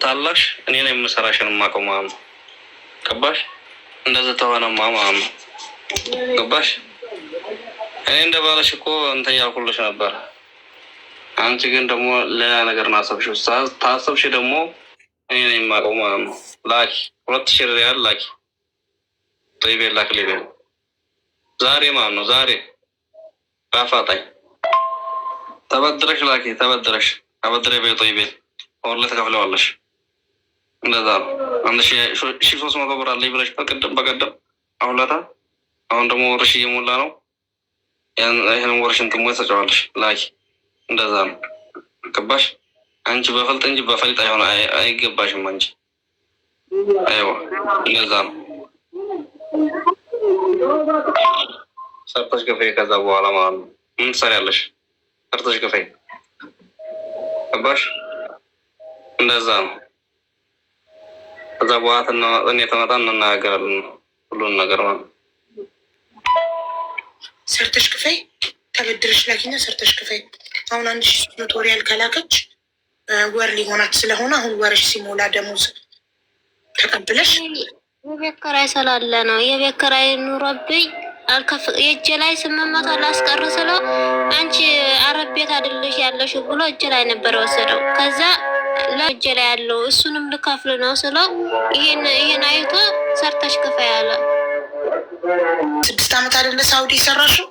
ታላሽ እኔ ነው የምሰራሽን ማቆም ገባሽ? እንደዚህ ተሆነማ ማም ገባሽ? እኔ እንደባለሽ እኮ እንትን ያልኩልሽ ነበር። አንቺ ግን ደግሞ ሌላ ነገር ናሰብሽው። ታሰብሽ ደግሞ እኔ ነው የማቆም ማለት ነው። ላኪ 2000 ሪያል ላኪ ጦይቤ ላክ ሊቤ ዛሬ ማለት ነው። ዛሬ በአፋጣኝ ተበድረሽ ላኪ። ተበድረሽ አበድሬ ቤጦይቤ ወርለ ተከፍለዋለሽ። እንደዛ ነው። 1300 ብር አለኝ ብለሽ በቀደም አሁለታ አሁን ደግሞ ወርሽ እየሞላ ነው። ይህን ወርሽን ትሞ ተጫዋለሽ ላኪ። እንደዛ ነው ገባሽ? አንቺ በፈልጥ እንጂ በፈልጥ አይሆን አይገባሽም አንቺ። አይዋ እንደዛ ነው። ሰርተሽ ገፈይ ከዛ በኋላ ማለት ነው ምን ትሰሪያለሽ? ሰርተሽ ገፈይ ገባሽ? እንደዛ ነው። ከዛ በኋላ ተመጣ እንናገራለን ሁሉን ነገር ማለት ሰርተሽ ክፈይ። ተበድረሽ ላኪና ሰርተሽ ክፈይ። አሁን 1300 ሪያል ከላከች ወር ሊሆናት ስለሆነ አሁን ወርሽ ሲሞላ ደሞዝ ተቀብለሽ የቤት ኪራይ ስላለ ነው። የቤት ኪራይ ኑሮብኝ የእጄ ላይ 800 ላስቀር ስለው አንቺ አረብ ቤት አይደለሽ ያለሽ ብሎ እጄ ላይ ነበር ወሰደው። ከዛ ለእጄ ላይ ያለው እሱንም ልከፍል ነው ስለው ይሄን አይቶ ሰርተሽ ክፈይ አለ። 6 ዓመት አይደለ ሳውዲ ሰራሽው?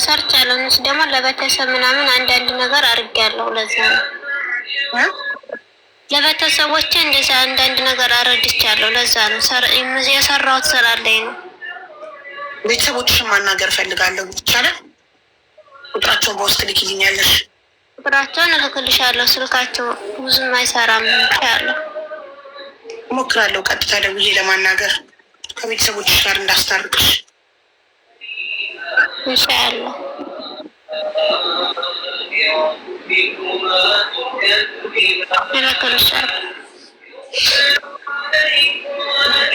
ሰርቻለሁ። እነሱ ደግሞ ለቤተሰብ ምናምን አንዳንድ ነገር አድርጌያለሁ። ለዛ ነው ለቤተሰቦቼ እንደዛ አንዳንድ ነገር አረድቻለሁ። ለዛ ነው የሰራሁት ስላለኝ ነው። ቤተሰቦችሽን ማናገር ፈልጋለሁ። ይቻላል? ቁጥራቸውን በውስጥ ልኪልኛለሽ? ቁጥራቸውን እልክልሻለሁ። ስልካቸው ብዙም አይሰራም። ያለው እሞክራለሁ ቀጥታ ደውዬ ለማናገር ከቤተሰቦችሽ ጋር እንዳስታርቅሽ ኢንሻአላህ።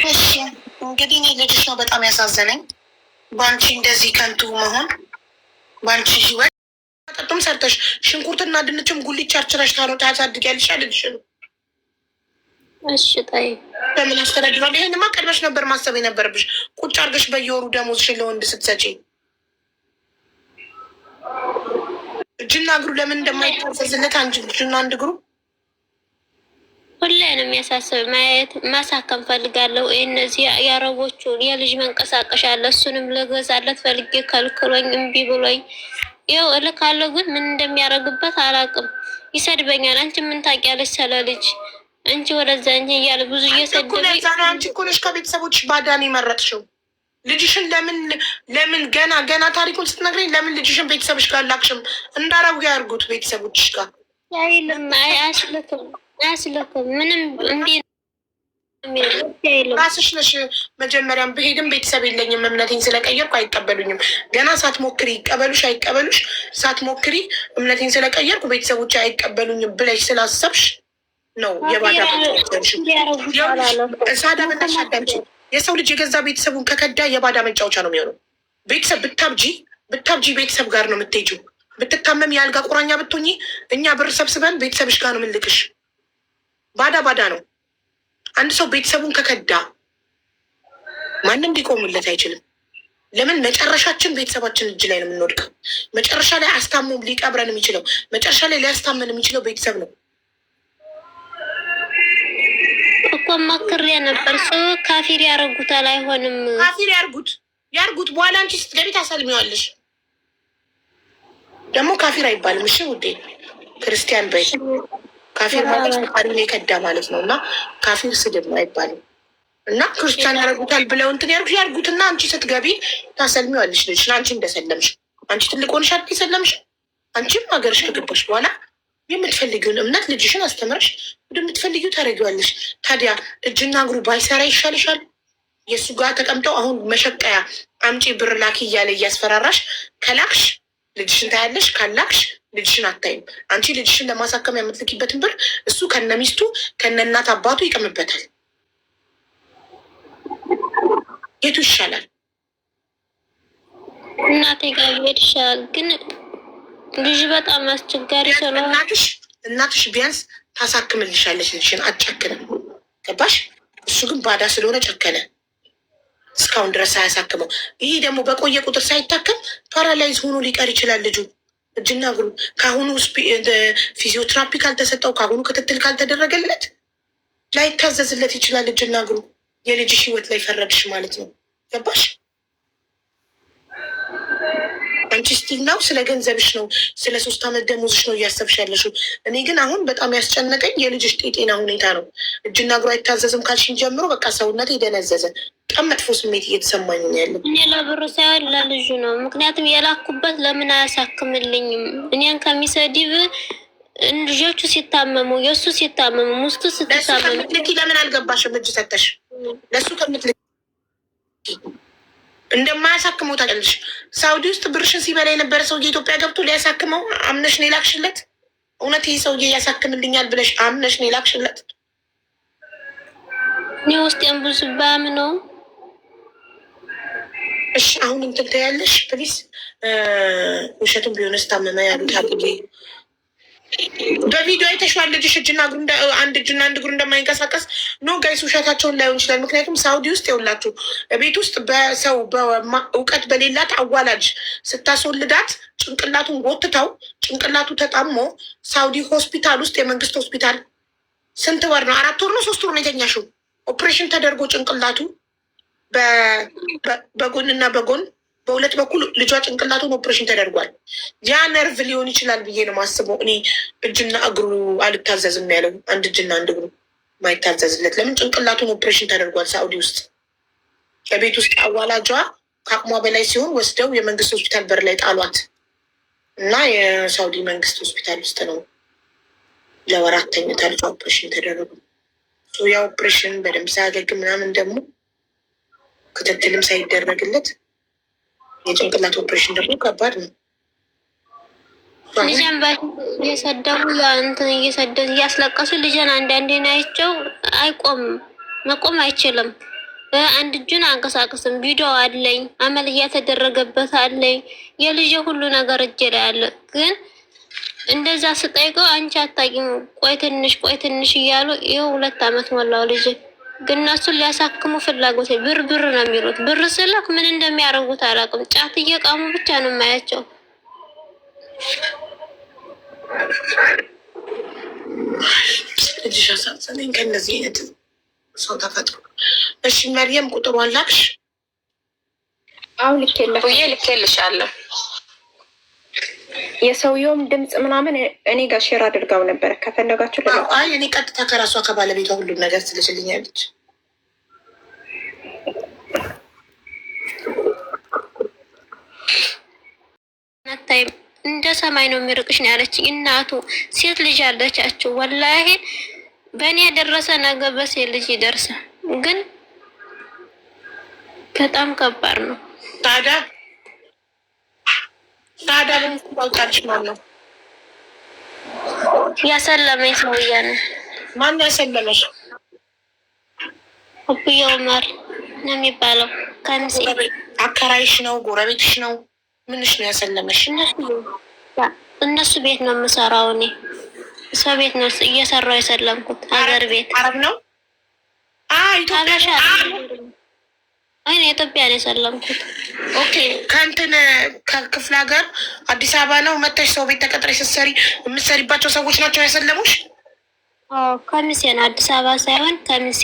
እሺ እንግዲህ እኔ ልጅሽ ነው በጣም ያሳዘነኝ በአንቺ እንደዚህ ከንቱ መሆን። በአንቺ ህይወት ጠጡም ሰርተሽ ሽንኩርትና ድንችም ጉሊት ቸርችረሽ ታሳድጊያለሽ አይደልሽ? እሺ ጣይ በምን አስተዳድራለሁ? ይሄንማ ቀድመሽ ነበር ማሰብ የነበረብሽ። ቁጭ አድርገሽ በየወሩ ደሞዝሽን ለወንድ ስትሰጪ እጅና እግሩ ለምን እንደማይታዘዝለት አንቺ እጅና አንድ እግሩ ሁሌ ነው የሚያሳስብ። ማየት ማሳከም ፈልጋለሁ። እነዚህ የአረቦቹ የልጅ መንቀሳቀሻ አለ። እሱንም ልገዛለት ፈልጌ ከልክሎኝ እምቢ ብሎኝ ይኸው እልካለሁ፣ ግን ምን እንደሚያደርግበት አላውቅም። ይሰድበኛል። አንቺ ምን ታውቂያለሽ ስለ ልጅ? አንቺ ወደዛ እንጂ እያለ ብዙ እየሰደበኝ። አንቺ እኮ ነሽ ከቤተሰቦችሽ ባዳን የመረጥሽው። ልጅሽን ለምን ገና ታሪኩን ስትነግረኝ ለምን ልጅሽን ቤተሰብሽ ጋር ላክሽም? እንዳረጉ ያርጉት ቤተሰቦችሽ ጋር። አይልም አያስልክም ምንም እምቢ ራስሽ ነሽ። መጀመሪያም ብሄድም ቤተሰብ የለኝም እምነቴን ስለቀየርኩ አይቀበሉኝም። ገና ሳትሞክሪ ይቀበሉሽ አይቀበሉሽ ሳትሞክሪ እምነቴን ስለቀየርኩ ቤተሰቦች አይቀበሉኝም ብለሽ ስላሰብሽ ነው የባዳ ሳዳ መናሽ አዳምጪ። የሰው ልጅ የገዛ ቤተሰቡን ከከዳ የባዳ መጫወቻ ነው የሚሆነው። ቤተሰብ ብታብጂ ቤተሰብ ጋር ነው የምትሄጂው። ብትታመም የአልጋ ቁራኛ ብትሆኚ እኛ ብር ሰብስበን ቤተሰብሽ ጋር ነው የምንልክሽ። ባዳ ነው። አንድ ሰው ቤተሰቡን ከከዳ ማንም ሊቆሙለት አይችልም። ለምን? መጨረሻችን ቤተሰባችን እጅ ላይ ነው የምንወድቀው። መጨረሻ ላይ አስታሞም ሊቀብረን የሚችለው መጨረሻ ላይ ሊያስታመን የሚችለው ቤተሰብ ነው እኮ። መክሬ ነበር ሰው ካፊር ያረጉታል። አይሆንም ካፊር ያርጉት። በኋላ አንቺ ስትገቢ ታሰልሚዋለሽ። ደግሞ ካፊር አይባልም። እሺ ውዴ፣ ክርስቲያን በይ። ካፊር ማለት ፈጣሪን የከዳ ማለት ነው። እና ካፊር ስድብ ነው አይባልም። እና ክርስቲያን ያረጉታል ብለው እንትን ያርጉትና አንቺ ስትገቢ ታሰልሚዋለሽ ልጅሽን። አንቺ እንደሰለምሽ አንቺ ትልቅ ሆንሽ አይደል የሰለምሽ? አንቺም ሀገርሽ ከገባሽ በኋላ የምትፈልጊውን እምነት ልጅሽን አስተምረሽ ወደምትፈልጊው ታደርጊዋለሽ። ታዲያ እጅና እግሩ ባይሰራ ይሻልሻል? የእሱ ጋር ተቀምጠው አሁን መሸቀያ አምጪ ብር ላኪ እያለ እያስፈራራሽ ከላክሽ ልጅሽን ታያለሽ፣ ካላክሽ ልጅሽን አታይም። አንቺ ልጅሽን ለማሳከም የምትልኪበትን ብር እሱ ከነ ሚስቱ ከነ እናት አባቱ ይቀምበታል። የቱ ይሻላል? እናቴ ጋር ሄድ ይሻላል። ግን ልጅ በጣም አስቸጋሪ ስለሆነ እናትሽ ቢያንስ ታሳክምልሻለች ልጅሽን፣ አትጨክንም። ገባሽ? እሱ ግን ባዳ ስለሆነ ጨከነ። እስካሁን ድረስ ሳያሳክመው፣ ይሄ ደግሞ በቆየ ቁጥር ሳይታከም ፓራላይዝ ሆኖ ሊቀር ይችላል ልጁ። እጅና እግሩ ከአሁኑ ፊዚዮትራፒ ካልተሰጠው፣ ከአሁኑ ክትትል ካልተደረገለት ላይታዘዝለት ይችላል እጅና እግሩ። የልጅሽ ህይወት ላይ ፈረድሽ ማለት ነው። ገባሽ? አንቺ ስቲል ነው ስለ ገንዘብሽ ነው፣ ስለ 3 ዓመት ደሞዝሽ ነው እያሰብሽ ያለሽው። እኔ ግን አሁን በጣም ያስጨነቀኝ የልጅሽ የጤና ሁኔታ ነው። እጅና እግሩ አይታዘዝም ካልሽኝ ጀምሮ በቃ ሰውነት የደነዘዘ በጣም መጥፎ ስሜት እየተሰማኝ ነው ያለው። እኔ ለብሩ ሳይሆን ለልጁ ነው። ምክንያቱም የላኩበት ለምን አያሳክምልኝም? እኔን ከሚሰድብ ልጆቹ ሲታመሙ፣ የእሱ ሲታመሙ፣ ሙስቱ ስትታመሙ ከምትልኪ ለምን አልገባሽም? እጅ ሰተሽ ለእሱ ከምትልኪ እንደማያሳክመው ታውቂያለሽ። ሳውዲ ውስጥ ብርሽን ሲበላ የነበረ ሰውዬ ኢትዮጵያ ገብቶ ሊያሳክመው አምነሽ ነው የላክሽለት? እውነት ይህ ሰውዬ ያሳክምልኛል ብለሽ አምነሽ ነው የላክሽለት? እኔ ውስጤን ብዙ ባምነው። እሺ አሁን እንትን ትያለሽ ፕሊስ። ውሸቱን ቢሆንስ ታመመ ያሉት አብዬ በቪዲዮ አይተሽዋል። ልጅሽ አንድ እጅና አንድ እግሩ እንደማይንቀሳቀስ ኖ ጋይስ፣ ውሸታቸውን ላይሆን ይችላል። ምክንያቱም ሳውዲ ውስጥ የውላችሁ ቤት ውስጥ በሰው እውቀት በሌላት አዋላጅ ስታስወልዳት ጭንቅላቱን ጎትተው ጭንቅላቱ ተጣሞ ሳውዲ ሆስፒታል ውስጥ የመንግስት ሆስፒታል ስንት ወር ነው? 4 ወር ነው 3 ወር ነው የተኛሽው። ኦፕሬሽን ተደርጎ ጭንቅላቱ በጎንና በጎን በሁለት በኩል ልጇ ጭንቅላቱን ኦፕሬሽን ተደርጓል። ያ ነርቭ ሊሆን ይችላል ብዬ ነው ማስበው እኔ። እጅና እግሩ አልታዘዝም ያለው አንድ እጅና አንድ እግሩ ማይታዘዝለት ለምን? ጭንቅላቱን ኦፕሬሽን ተደርጓል ሳኡዲ ውስጥ። የቤት ውስጥ አዋላጇ ከአቅሟ በላይ ሲሆን ወስደው የመንግስት ሆስፒታል በር ላይ ጣሏት እና የሳኡዲ መንግስት ሆስፒታል ውስጥ ነው ለወራት ተኝታ ልጇ ኦፕሬሽን ተደረጉ። ያ ኦፕሬሽን በደንብ ሳያገግም ምናምን ደግሞ ክትትልም ሳይደረግለት የጭንቅላት ኦፕሬሽን ደግሞ ከባድ ነው። ልጅን እየሰደቡ እንትን እያስለቀሱ ልጅን አንዳንዴ ናቸው። አይቆምም፣ መቆም አይችልም። አንድ እጁን አንቀሳቅስም። ቪዲዮ አለኝ፣ አመል እያተደረገበት አለኝ። የልጅ ሁሉ ነገር እጄ ላይ አለ። ግን እንደዛ ስጠይቀው አንቺ አታውቂም፣ ቆይ ትንሽ እያሉ ይኸው 2 ዓመት ሞላው ልጅ። ግን እነሱን ሊያሳክሙ ፍላጎት ብር ነው የሚሉት። ብር ስልክ ምን እንደሚያደርጉት አላውቅም። ጫት እየቃሙ ብቻ ነው የማያቸው። ልጅሽ አሳዘነኝ ከእነዚህ አይነት ሰው ተፈጥሮ። እሺ መርየም ቁጥሯን ላክሽ? አሁን ልኬልሻለሁ። የሰውየውም ድምፅ ምናምን እኔ ጋር ሼር አድርጋው ነበረ። ከፈለጋችሁ አይ እኔ ቀጥታ ከራሷ ከባለቤቷ ሁሉም ነገር ትልሽልኛለች። እንደ ሰማይ ነው የሚርቅሽ ነው ያለችኝ እናቱ። ሴት ልጅ አለቻቸው። ወላሂ በእኔ የደረሰ ነገር በሴት ልጅ ይደርሳል። ግን በጣም ከባድ ነው። ታዲያ ባውቃልሽ ማን ነው ያሰለመኝ? ሰውዬ ነው። ማን ያሰለመሽ? አብዬ ዑመር ነው የሚባለው። ከምሴ አከራይሽ ነው? ጎረቤትሽ ነው? ምንሽ ነው ያሰለመሽ? እነሱ ቤት ነው የምሰራው እኔ። ሰው ቤት ነው እየሰራው የሰለምኩት። ሀገር ቤት አረብ ነው? እኔ ኢትዮጵያ ነው የሰለምኩት። ኦኬ። ከእንትን ከክፍለ ሀገር አዲስ አበባ ነው መተሽ ሰው ቤት ተቀጥረሽ ስትሰሪ የምትሰሪባቸው ሰዎች ናቸው ያሰለሙሽ? ከሚሴ ነው፣ አዲስ አበባ ሳይሆን ከሚሴ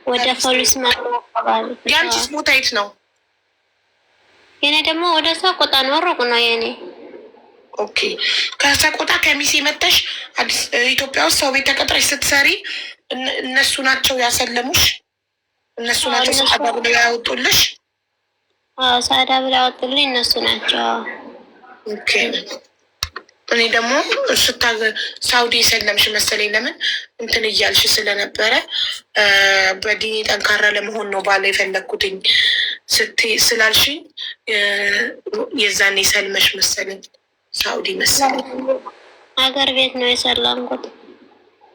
ወደ ፖሊስ ማባል። ያንቺስ ቦታ የት ነው? የኔ ደግሞ ወደ ሰቆጣ ነው፣ ሩቅ ነው የኔ። ኦኬ። ከሰቆጣ ከሚሴ መተሽ ኢትዮጵያ ውስጥ ሰው ቤት ተቀጥረሽ ስትሰሪ እነሱ ናቸው ያሰለሙሽ? እነሱ ናቸው ሳዳ ብለው ያወጡልሽ? ሳዳ ብለው ያወጡልኝ እነሱ ናቸው። ኦኬ። እኔ ደግሞ ሳውዲ የሰለምሽ መሰለኝ። ለምን እንትን እያልሽ ስለነበረ በዲኔ ጠንካራ ለመሆን ነው ባለ የፈለግኩትኝ ስላልሽኝ የዛኔ ሰልመሽ መሰለኝ። ሳውዲ መሰለኝ። ሀገር ቤት ነው የሰለምኩት።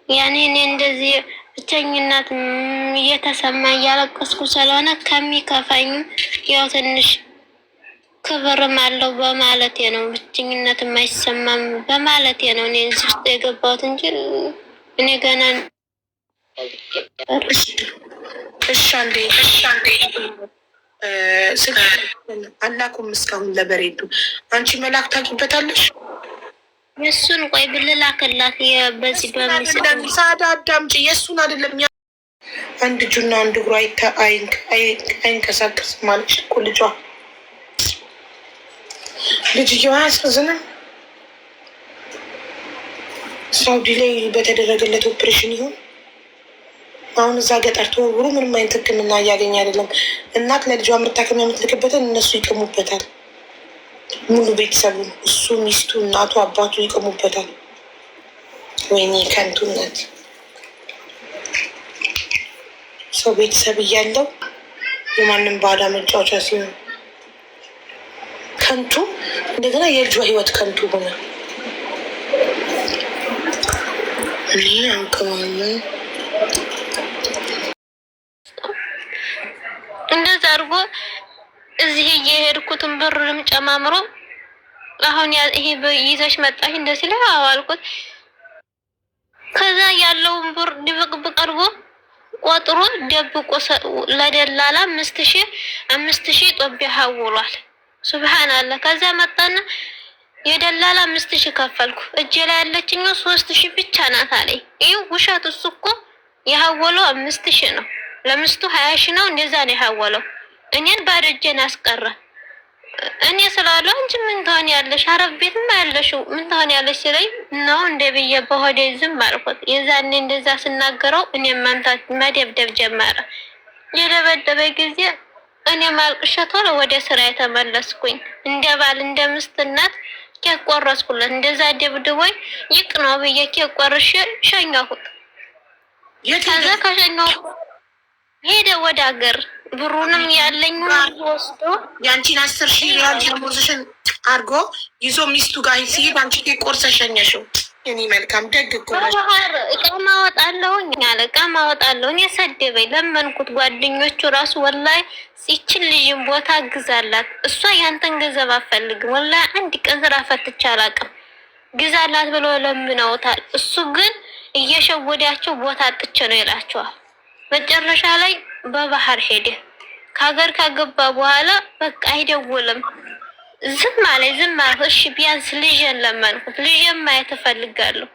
ያኔ እኔ እንደዚህ ብቸኝነት እየተሰማ እያለቀስኩ ስለሆነ ከሚከፋኝም ያው ትንሽ ክብርም አለው በማለቴ ነው። ብቸኝነት የማይሰማም በማለቴ ነው እኔ እዚህ ውስጥ የገባሁት እንጂ እኔ ገና እሺ አንዴ አላኩም እስካሁን ለበሬዱ አንቺ መላክ ታውቂበታለሽ? የእሱን ቆይ ብልላክላት በዚህ በምስል ሳዳ አዳምጪ። የእሱን አይደለም አንድ እጁና አንድ እግሩ አይንቀሳቀስም ማለች እኮ ልጇ። ልጅየዋ አያሳዝንም? ሳውዲ ላይ በተደረገለት ኦፕሬሽን ይሁን አሁን እዛ ገጠር ተወርውሮ ምንም አይነት ሕክምና እያገኘ አይደለም። እናት ለልጇ መታከሚያ የምትልክበትን እነሱ ይቅሙበታል። ሙሉ ቤተሰቡ እሱ፣ ሚስቱ፣ እናቱ፣ አባቱ ይቅሙበታል። ወይኔ ከንቱነት! ሰው ቤተሰብ እያለው የማንም ባዳ መጫወቻ ሲሆን ከንቱ። እንደገና የልጇ ህይወት ከንቱ ሆነ። እንደዛ አድርጎ እዚህ እየሄድኩትን ብርንም ጨማምሮ አሁን ይሄ ይዘሽ መጣሽ እንደዚህ ላይ አዋልኩት። ከዛ ያለውን ብር ድብቅብቅ አድርጎ ቆጥሮ ደብቆ ለደላላ 5000 ጦቢያ ሐውሏል። ሱብሃንአላህ። ከዛ መጣና የደላላ 5000 ከፈልኩ እጄ ላይ ያለችኝ 3000 ብቻ ናት አለኝ። ይሄው ውሸት። እሱ እኮ የሐወለው 5000 ነው፣ ለምስቱ 20 ነው። እንደዛ ነው የሐወለው። እኔን ባዶ እጄን አስቀረ። እኔ ስላለው እንጂ ምን ትሆን ያለሽ አረብ ቤትም ያለሽው ምን ትሆን ያለሽ ሲለኝ ነው እንደ ብዬ በሆዴ ዝም አልኩት። የዛኔ እንደዛ ስናገረው እኔ ማንታት መደብደብ ጀመረ። የደበደበ ጊዜ እኔ ማልቅሼ ቶሎ ወደ ስራ የተመለስኩኝ። እንደ ባል እንደ ምስትነት ኬክ ቆረስኩለት። እንደዛ ደብድቦኝ ይቅነው ብዬ ኬክ ቆርሼ ሸኛሁት። ከዛ ከሸኛሁት ሄደ ወደ ሀገር። ብሩንም ያለኝ ወስዶ ያንቺን 10,000 ሪያል ደሞዝሽን አድርጎ ይዞ ሚስቱ ጋር ሲሄድ አንቺ ኬክ ቆርሰሽ ሸኘሽው። እኔ መልካም ደግ እኮ ነው። እቃ ማወጣለሁኝ አለ። እቃ ማወጣለሁኝ የሰደበኝ ለመንኩት። ጓደኞቹ ራሱ ወላሂ ሲችን ልጅን ቦታ ግዛላት፣ እሷ ያንተን ገንዘብ አፈልግም፣ ወላሂ አንድ ቀን ስራ ፈትቼ አላውቅም፣ ግዛላት ብሎ ለምነውታል። እሱ ግን እየሸወዳቸው ቦታ አጥቼ ነው ይላቸዋል። መጨረሻ ላይ በባህር ሄደ። ከሀገር ካገባ በኋላ በቃ አይደውልም። ዝም አለኝ። ዝም አልኩ። እሺ ቢያንስ ልጄን ለመንኩት። ልጄን ማየት እፈልጋለሁ።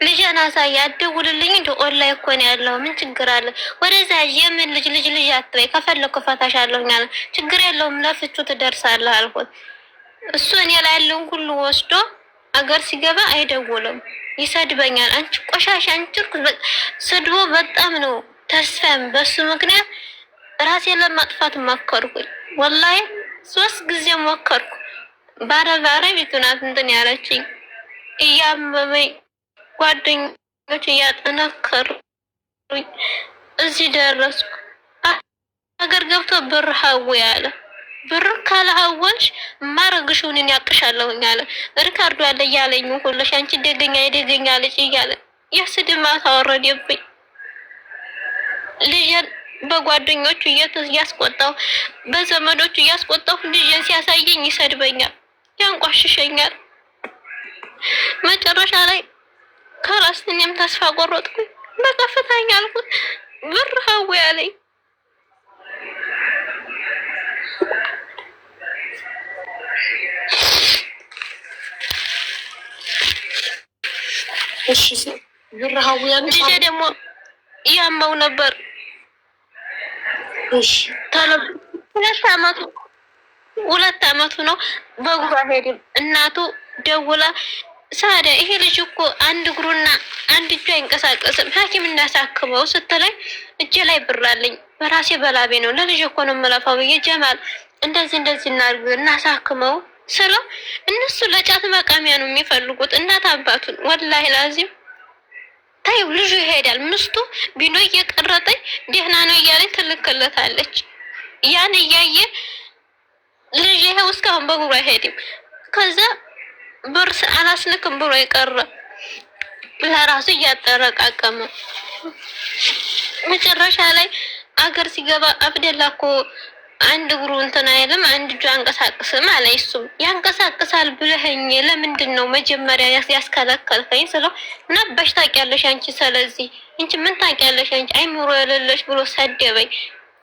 ልጄን አሳይ። አትደውልልኝ እንደ ኦንላይን እኮ ነው ያለው። ምን ችግር አለ? ወደዛ የምን ልጅ አትበይ፣ ከፈለኩ እፈታሻለሁ አለ። ችግር የለውም ለፍቹ ትደርሳለህ አልኩት። እሱ እኔ ላይ ያለውን ሁሉ ወስዶ አገር ሲገባ አይደውልም፣ ይሰድበኛል። አንቺ ቆሻሻ፣ አንቺ እርኩስ። ስድቦ በጣም ነው ተስፋም። በሱ ምክንያት ራሴን ለማጥፋት ሞከርኩኝ። ወላሂ 3 ጊዜ ሞከርኩ። ባረቤቱ ናት እንትን ያለችኝ፣ እያመመኝ ጓደኞች እያጠነከሩኝ እዚህ ደረስኩ። አገር ገብቶ ብር ሀዊ አለ። ብር ካለሀወልሽ ማረግሽውን ያቅሻለሁኝ አለ። ሪካርዶ አለ እያለኝ ሁሉሽ አንቺ ደገኛ ልጅ እያለ ያስድማት አወረደብኝ። ልጄን በጓደኞቹ እያስቆጣው በዘመዶቹ እያስቆጣው ልጄን ሲያሳየኝ ይሰድበኛል፣ ያንቋሽሸኛል። መጨረሻ ላይ ከራስ እኔም ተስፋ ቆረጥኩኝ። በቃ ፍታኝ አልኩት። ብር ሀዊ አለኝ። እሺ ብር ሀዊ አለኝ። ልጄ ደግሞ ያመው ነበር። እሺ ታለብ 2 አመቱ ነው። በእግሩ ሄድም። እናቱ ደውላ ሳዳ ይሄ ልጅ እኮ አንድ እግሩና አንድ እጁ አይንቀሳቀስም፣ ሐኪም እንዳሳክመው ስትለኝ እጄ ላይ ብር አለኝ፣ በራሴ በላቤ ነው ለልጅ እኮ ነው የምለፋው ብዬ ጀማል እንደዚህ እናድርግ እናሳክመው ስለው እነሱ ለጫት መቃሚያ ነው የሚፈልጉት እናት አባቱን። ወላሂ ላዚም ታዩ ልጁ ይሄዳል። ምስቱ ቢኖ እየቀረጠኝ ደህና ነው እያለኝ ትልክለታለች። ያን እያየ ልጅ ይሄው እስካሁን በእግሩ አይሄድም። ከዛ ብር አላስልክም ብሎ የቀረ ለራሱ እያጠረቃቀመ መጨረሻ ላይ አገር ሲገባ አብደላ እኮ አንድ እግሩ እንትን አይልም፣ አንድ እጁ አንቀሳቅስም አለ። እሱም ያንቀሳቅሳል ብለኸኝ ለምንድን ነው መጀመሪያ ያስከለከልከኝ ስለው ምን አባሽ ታውቂያለሽ አንቺ፣ ስለዚህ እንቺ ምን ታውቂያለሽ አንቺ አይምሮ የሌለሽ ብሎ ሰደበኝ።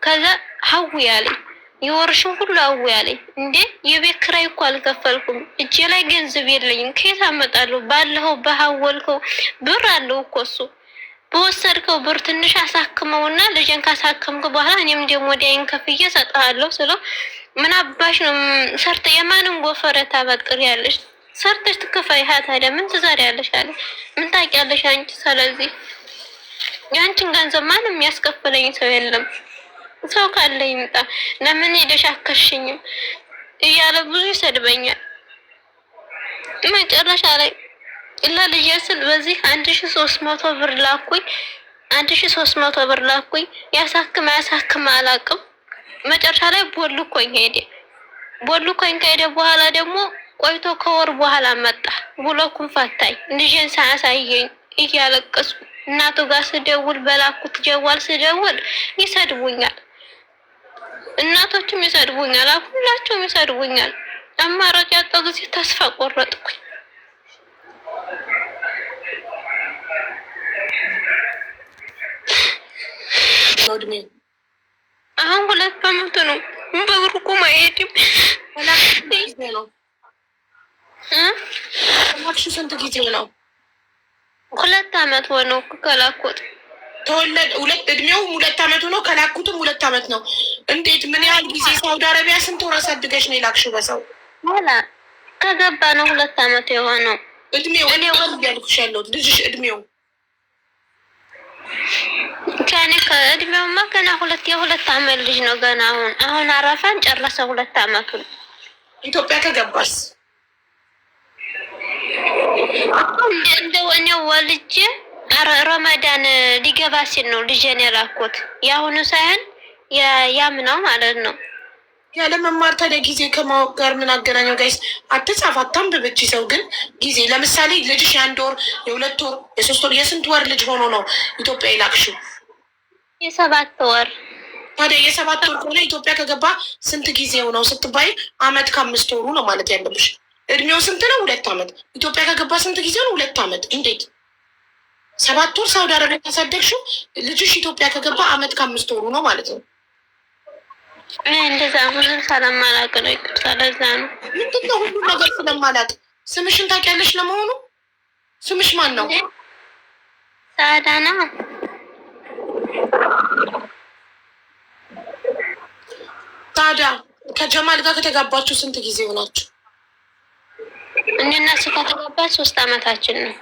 ከዛ ሀዊ ያለኝ የወርሽን ሁሉ አዊ ያለኝ። እንዴ የቤት ኪራይ እኮ አልከፈልኩም፣ እጄ ላይ ገንዘብ የለኝም፣ ከየት አመጣለሁ? ባለኸው በሀወልከው ብር አለው እኮ እሱ በወሰድከው ብር ትንሽ አሳክመውና ልጅን ካሳከምኩ በኋላ እኔም ደግሞ ወዲያይን ከፍዬ እሰጥሃለሁ ስለው ምን አባሽ ነው ሰርተ የማንን ጎፈረ ታበጥሪያለሽ? ሰርተሽ ትከፋይሃ ታዲያ ምን ትሰሪያለሽ አለ። ምን ታውቂያለሽ አንቺ? ስለዚህ ያንቺን ገንዘብ ማንም የሚያስከፍለኝ ሰው የለም፣ ሰው ካለ ይምጣ፣ ለምን ሄደሽ አከሽኝም እያለ ብዙ ይሰድበኛል። መጨረሻ ላይ ለልጄ ስል በዚህ 1300 ብር ላኩኝ። 1300 ብር ላኩኝ። ያሳክም አላውቅም። መጨረሻ ላይ ቦልኮኝ ሄደ። ቦልኮኝ ከሄደ በኋላ ደግሞ ቆይቶ ከወር በኋላ መጣ። ብሎኩን ፈታኝ። ልጄን ሳያሳየኝ እያለቀስኩ እናቱ ጋር ስደውል በላኩት ጀዋል ስደውል ይሰድቡኛል። እናቶችም ይሰድቡኛል፣ ሁላቸውም ይሰድቡኛል። አማራጭ ያጣው ጊዜ ተስፋ ቆረጥኩኝ። አሁን 2 ዓመት ነው። በብሩቁ ማይሄድም ስንት ጊዜ ነው? 2 ዓመት ሆነው ከላኩት ተወለድ እድሜው 2 ዓመቱ ነው። ከላኩትም 2 ዓመት ነው። እንዴት ምን ያህል ጊዜ ሳውዲ አረቢያ ስንት ወር አሳድገሽ ነው የላክሽው? በሰው ኋላ ከገባ ነው 2 ዓመት የሆነው እድሜው። እኔ ወር ያልኩሽ ያለው ልጅሽ እድሜው ከኔ ከእድሜውማ ገና 2 ዓመት ልጅ ነው ገና። አሁን አረፋን ጨረሰ 2 ዓመቱን። ኢትዮጵያ ከገባስ እንደው እኔው ወልጄ ረመዳን ሊገባ ሲል ነው ልጄን የላኩት። የአሁኑ ሳይሆን ያምነው ማለት ነው። ያለ መማር ታዲያ ጊዜ ከማወቅ ጋር ምን አገናኘው? ጋይስ አትጻፍ አታንብብ። ሰው ግን ጊዜ ለምሳሌ ልጅሽ የ1 ወር የ2 ወር የ3 ወር የስንት ወር ልጅ ሆኖ ነው ኢትዮጵያ የላክሽው? የ7 ወር። ታዲያ የ7 ወር ከሆነ ኢትዮጵያ ከገባ ስንት ጊዜው ነው ስትባይ 1 ዓመት ከ5 ወሩ ነው ማለት ያለብሽ። እድሜው ስንት ነው? 2 ዓመት። ኢትዮጵያ ከገባ ስንት ጊዜው ነው? 2 ዓመት። እንዴት 7 ወር ሳውዲ አረቢያ ካሳደግሽው ልጅሽ ኢትዮጵያ ከገባ 1 ዓመት ከ5 ወሩ ነው ማለት ነው። እንደዛ ብዙ ስለማላውቅ ነው። ይቅርታ። ለዛ ነው ምንድን ነው ሁሉ ነገር ስለማላውቅ። ስምሽን ታውቂያለሽ ለመሆኑ? ስምሽ ማን ነው? ሳዳና። ታዲያ ከጀማል ጋር ከተጋባችሁ ስንት ጊዜ ሆናችሁ? እኔና እሱ ከተጋባን 3 ዓመታችን ነው።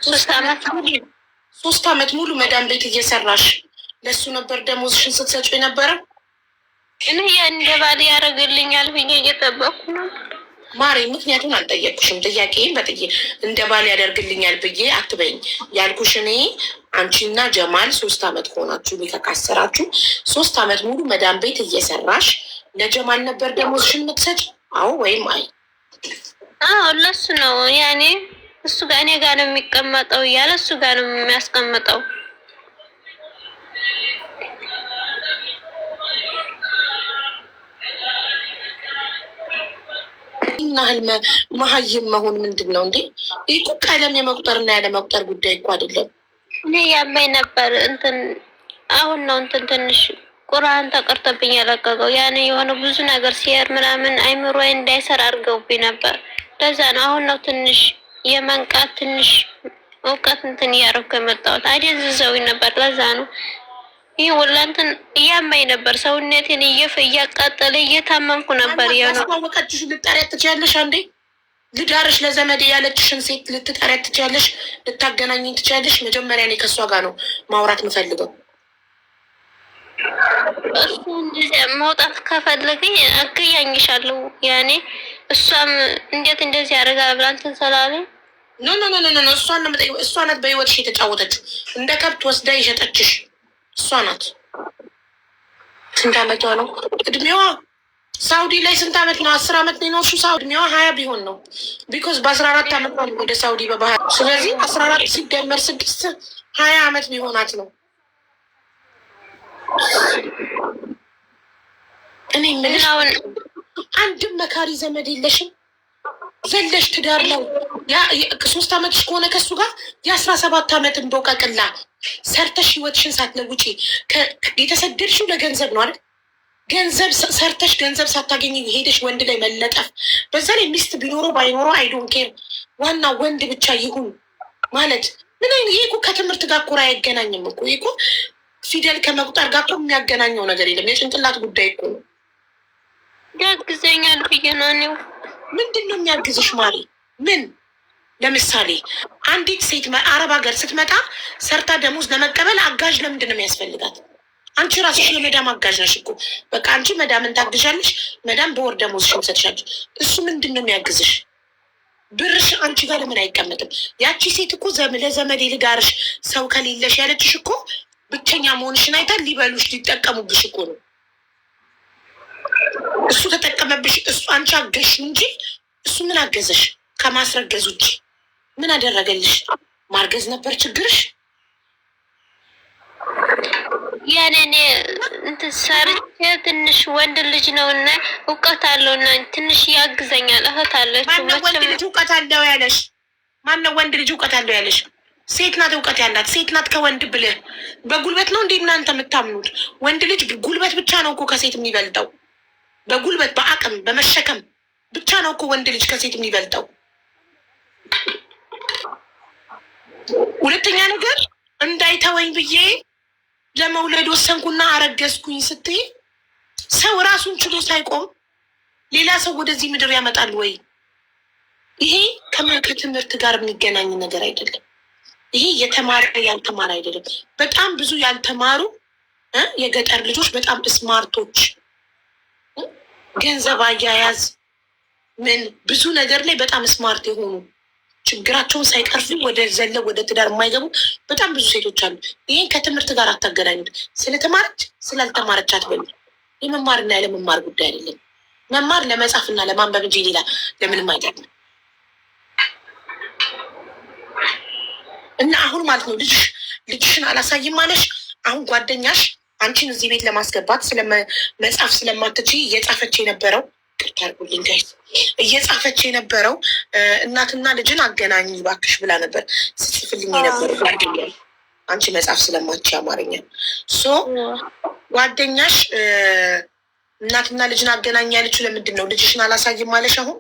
3 ዓመት ሙሉ መዳም ቤት እየሰራሽ ለሱ ነበር ደሞዝሽን ስትሰጪው የነበረው? እኔ እንደ ባል ያደርግልኛል ብዬ እየጠበቅኩ ነው ማሪ። ምክንያቱን አልጠየቅኩሽም። ጥያቄን እንደ ባል ያደርግልኛል ብዬ አትበይኝ። ያልኩሽ እኔ አንቺና ጀማል 3 ዓመት ሆናችሁ ካሰራችሁ 3 ዓመት ሙሉ መዳም ቤት እየሰራሽ ለጀማል ነበር ደሞዝሽን የምትሰጪ? አዎ ወይም አይ? አዎ ለሱ ነው። ያኔ እሱ ጋር እኔ ጋር ነው የሚቀመጠው እያለ እሱ ጋር ነው የሚያስቀምጠው። እና ህልመ መሀይም መሆን ምንድን ነው እንዴ? ይህ እኮ ቀለም የመቁጠርና ያለ መቁጠር ጉዳይ እኮ አይደለም። እኔ ያመኝ ነበር አሁን ነው ትንሽ ቁርአን ተቀርቶብኝ ያለቀቀው። ያኔ የሆነ ብዙ ነገር ሲያር ምናምን አይምሮ እንዳይሰራ አድርገውብኝ ነበር። ለዛ ነው አሁን ነው ትንሽ የመንቃት ትንሽ እውቀት እያደረኩ የመጣሁት። አይደንዝዘውኝ ነበር። ለዛ ነው ይህ ወላንትን እያማኝ ነበር። ሰውነቴን እያቃጠለ እየታመምኩ ነበር። ያወቀችሽ ልጠሪያት ትችያለሽ። አንዴ ልዳርሽ ለዘመድ ያለችሽን ሴት ልትጠሪያት ትችያለሽ፣ ልታገናኝኝ ትችያለሽ። መጀመሪያ እኔ ከእሷ ጋር ነው ማውራት የምፈልገው። እሱ እንደዚያ መውጣት ከፈለገኝ አገያኝሻለሁ። ያኔ እሷም እንዴት እንደዚህ ያደርጋ ብላንትን ስላለኝ ኖ እሷ ናት በህይወትሽ የተጫወተችው። እንደ ከብት ወስዳ የሸጠችሽ እሷ ናት። ስንት ዓመቷ ነው? እድሜዋ ሳውዲ ላይ ስንት ዓመት ነው? 10 ዓመት ነው የኖርሽው ሳውዲ። እድሜዋ 20 ቢሆን ነው። ቢኮዝ በ14 ዓመት ነው ወደ ሳውዲ በባህር። ስለዚህ 14 ሲደመር 6 20 ዓመት ቢሆናት ነው። እኔ የምልሽ አንድም መካሪ ዘመድ የለሽም? ዘለሽ ትዳር ነው 3 ዓመትሽ ከሆነ ከሱ ጋር የ17 ዓመት እንቦቀቅላ ሰርተሽ ህይወትሽን ሳትለውጪ የተሰደድሽው ለገንዘብ ነው አይደል? ገንዘብ ሰርተሽ ገንዘብ ሳታገኝ ሄደሽ ወንድ ላይ መለጠፍ። በዛ ላይ ሚስት ቢኖረው ባይኖረው አይዶን ኬር፣ ዋና ወንድ ብቻ ይሁን ማለት ምን አይነት ይሄ እኮ ከትምህርት ጋር እኮ አይገናኝም እኮ። ይሄ እኮ ፊደል ከመቁጠር ጋር እኮ የሚያገናኘው ነገር የለም። የጭንቅላት ጉዳይ እኮ ነው። ያግዘኛል ብዬ ነው። ምንድን ነው የሚያግዝሽ ማሪ? ምን ለምሳሌ አንዲት ሴት አረብ ሀገር ስትመጣ ሰርታ ደሞዝ ለመቀበል አጋዥ ለምንድን ነው የሚያስፈልጋት? አንቺ ራስሽ የመዳም አጋዥ ነሽ እኮ። በቃ አንቺ መዳምን ታግዣለሽ፣ መዳም በወር ደሞዝሽን ትሰጥሻለሽ። እሱ ምንድን ነው የሚያግዝሽ? ብርሽ አንቺ ጋር ለምን አይቀመጥም? ያቺ ሴት እኮ ለዘመድ ልዳርሽ ሰው ከሌለሽ ያለችሽ እኮ ብቸኛ መሆንሽን አይታ ሊበሉሽ ሊጠቀሙብሽ እኮ ነው። እሱ ተጠቀመብሽ፣ እሱ አንቺ አገሽ እንጂ እሱ ምን አገዘሽ? ከማስረገዝ ውጭ ምን አደረገልሽ? ማርገዝ ነበር ችግርሽ? ያኔ እንትን ሰርቼ ትንሽ ወንድ ልጅ ነው እና እውቀት አለው እና ትንሽ ያግዘኛል። እህት አለች። ማነው ወንድ ልጅ እውቀት አለው ያለሽ? ማነው ወንድ ልጅ እውቀት አለው ያለሽ? ሴት ናት እውቀት ያላት። ሴት ናት ከወንድ ብልህ። በጉልበት ነው እንዴ እናንተ የምታምኑት? ወንድ ልጅ ጉልበት ብቻ ነው እኮ ከሴት የሚበልጠው። በጉልበት በአቅም በመሸከም ብቻ ነው እኮ ወንድ ልጅ ከሴት የሚበልጠው። ሁለተኛ ነገር እንዳይተወኝ ብዬ ለመውለድ ወሰንኩና አረገዝኩኝ ስትይ ሰው ራሱን ችሎ ሳይቆም ሌላ ሰው ወደዚህ ምድር ያመጣል ወይ? ይሄ ከትምህርት ጋር የሚገናኝ ነገር አይደለም። ይሄ የተማረ ያልተማረ አይደለም። በጣም ብዙ ያልተማሩ የገጠር ልጆች በጣም ስማርቶች፣ ገንዘብ አያያዝ ምን ብዙ ነገር ላይ በጣም ስማርት የሆኑ ችግራቸውን ሳይቀርፉ ወደ ዘለው ወደ ትዳር የማይገቡ በጣም ብዙ ሴቶች አሉ። ይህን ከትምህርት ጋር አታገናኙት። ስለተማረች ስላልተማረች አትበሉ። የመማርና ያለመማር ጉዳይ አይደለም። መማር ለመጻፍና ለማንበብ እንጂ ሌላ ለምንም አይጠቅም። እና አሁን ማለት ነው ልጅሽን አላሳይም አለሽ። አሁን ጓደኛሽ አንቺን እዚህ ቤት ለማስገባት ስለመጻፍ ስለማትችይ እየጻፈች የነበረው ቅርታርጉልኝ ጋይስ እየጻፈች የነበረው እናትና ልጅን አገናኝ ባክሽ ብላ ነበር ስጽፍልኝ የነበረው ጓደኛ። አንቺ መጻፍ ስለማትችይ አማርኛ ጓደኛሽ እናትና ልጅን አገናኝ ያለችው ለምንድን ነው? ልጅሽን አላሳይም አለሽ አሁን?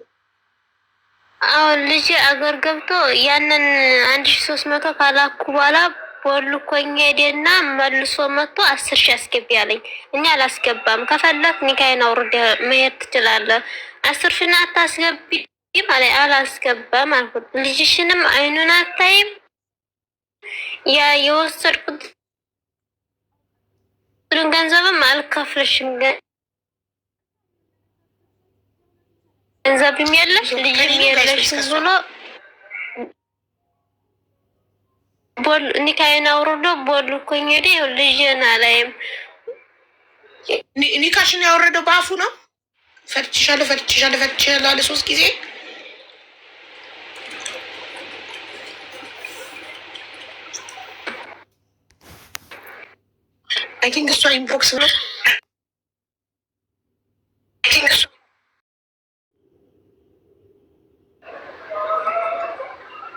አሁን ልጅ አገር ገብቶ ያንን 1300 ካላኩ በኋላ ቦልኮኝ ሄደና መልሶ መጥቶ 10,000 አስገቢ አለኝ። እኔ አላስገባም፣ ከፈለክ ኒካይን አውርደ መሄድ ትችላለህ፣ 10,000 አታስገቢ ማለት አላስገባም አልኩት። ልጅሽንም አይኑን አታይም፣ ያ የወሰድኩት ገንዘብም አልከፍልሽም፣ ገንዘብም የለሽ ልጅም የለሽ ብሎ ኒካይን አውርዶ ቦልኮኝ ሄደ። ልጅን አላይም። ኒካሽን ያወረደው በአፉ ነው። ፈትቼሻለሁ አለ 3 ጊዜ። አይ ቲንክ እሷ ኢንቦክስ ነው።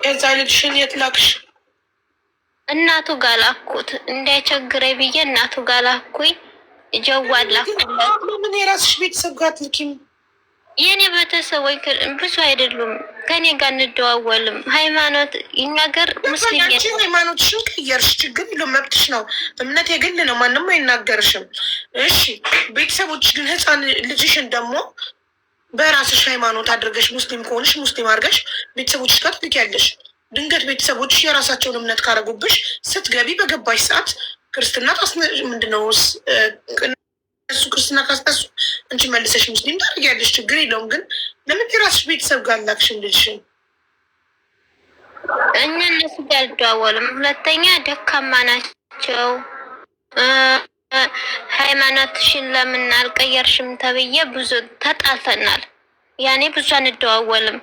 የዛ ልጅሽን የት ላክሽ? እናቱ ጋር ላኩት እንዳይቸግረኝ ብዬ እናቱ ጋር ላኩኝ። ጀዋል ላኩለት። ምን የራስሽ ቤተሰብ ጋር አትልኪም? የኔ ቤተሰቦች ብዙ አይደሉም፣ ከኔ ጋር እንደዋወልም። ሃይማኖት እኛ ሀገር ሙስሊም ያችን ሃይማኖትሽን ቀየርሽ፣ ችግር የለውም መብትሽ ነው። እምነት የግል ነው፣ ማንም አይናገርሽም። እሺ ቤተሰቦች ግን ህፃን ልጅሽን ደግሞ በራስሽ ሃይማኖት አድርገሽ ሙስሊም ከሆንሽ ሙስሊም አድርገሽ ቤተሰቦችሽ ጋር ትልኪያለሽ። ድንገት ቤተሰቦች የራሳቸውን እምነት ካረጉብሽ ስትገቢ በገባሽ ሰዓት ክርስትና ምንድነው እሱ ክርስትና ካስነሱ አንቺ መልሰሽ ሙስሊም ታደርጊያለሽ። ችግር የለውም። ግን ለምን የራስሽ ቤተሰብ ጋር ላክሽም ልጅሽን? እኛ እነሱ ጋር አልደዋወልም። ሁለተኛ ደካማ ናቸው። ሃይማኖትሽን ለምን አልቀየርሽም ተብዬ ብዙ ተጣልተናል። ያኔ ብዙ አንደዋወልም።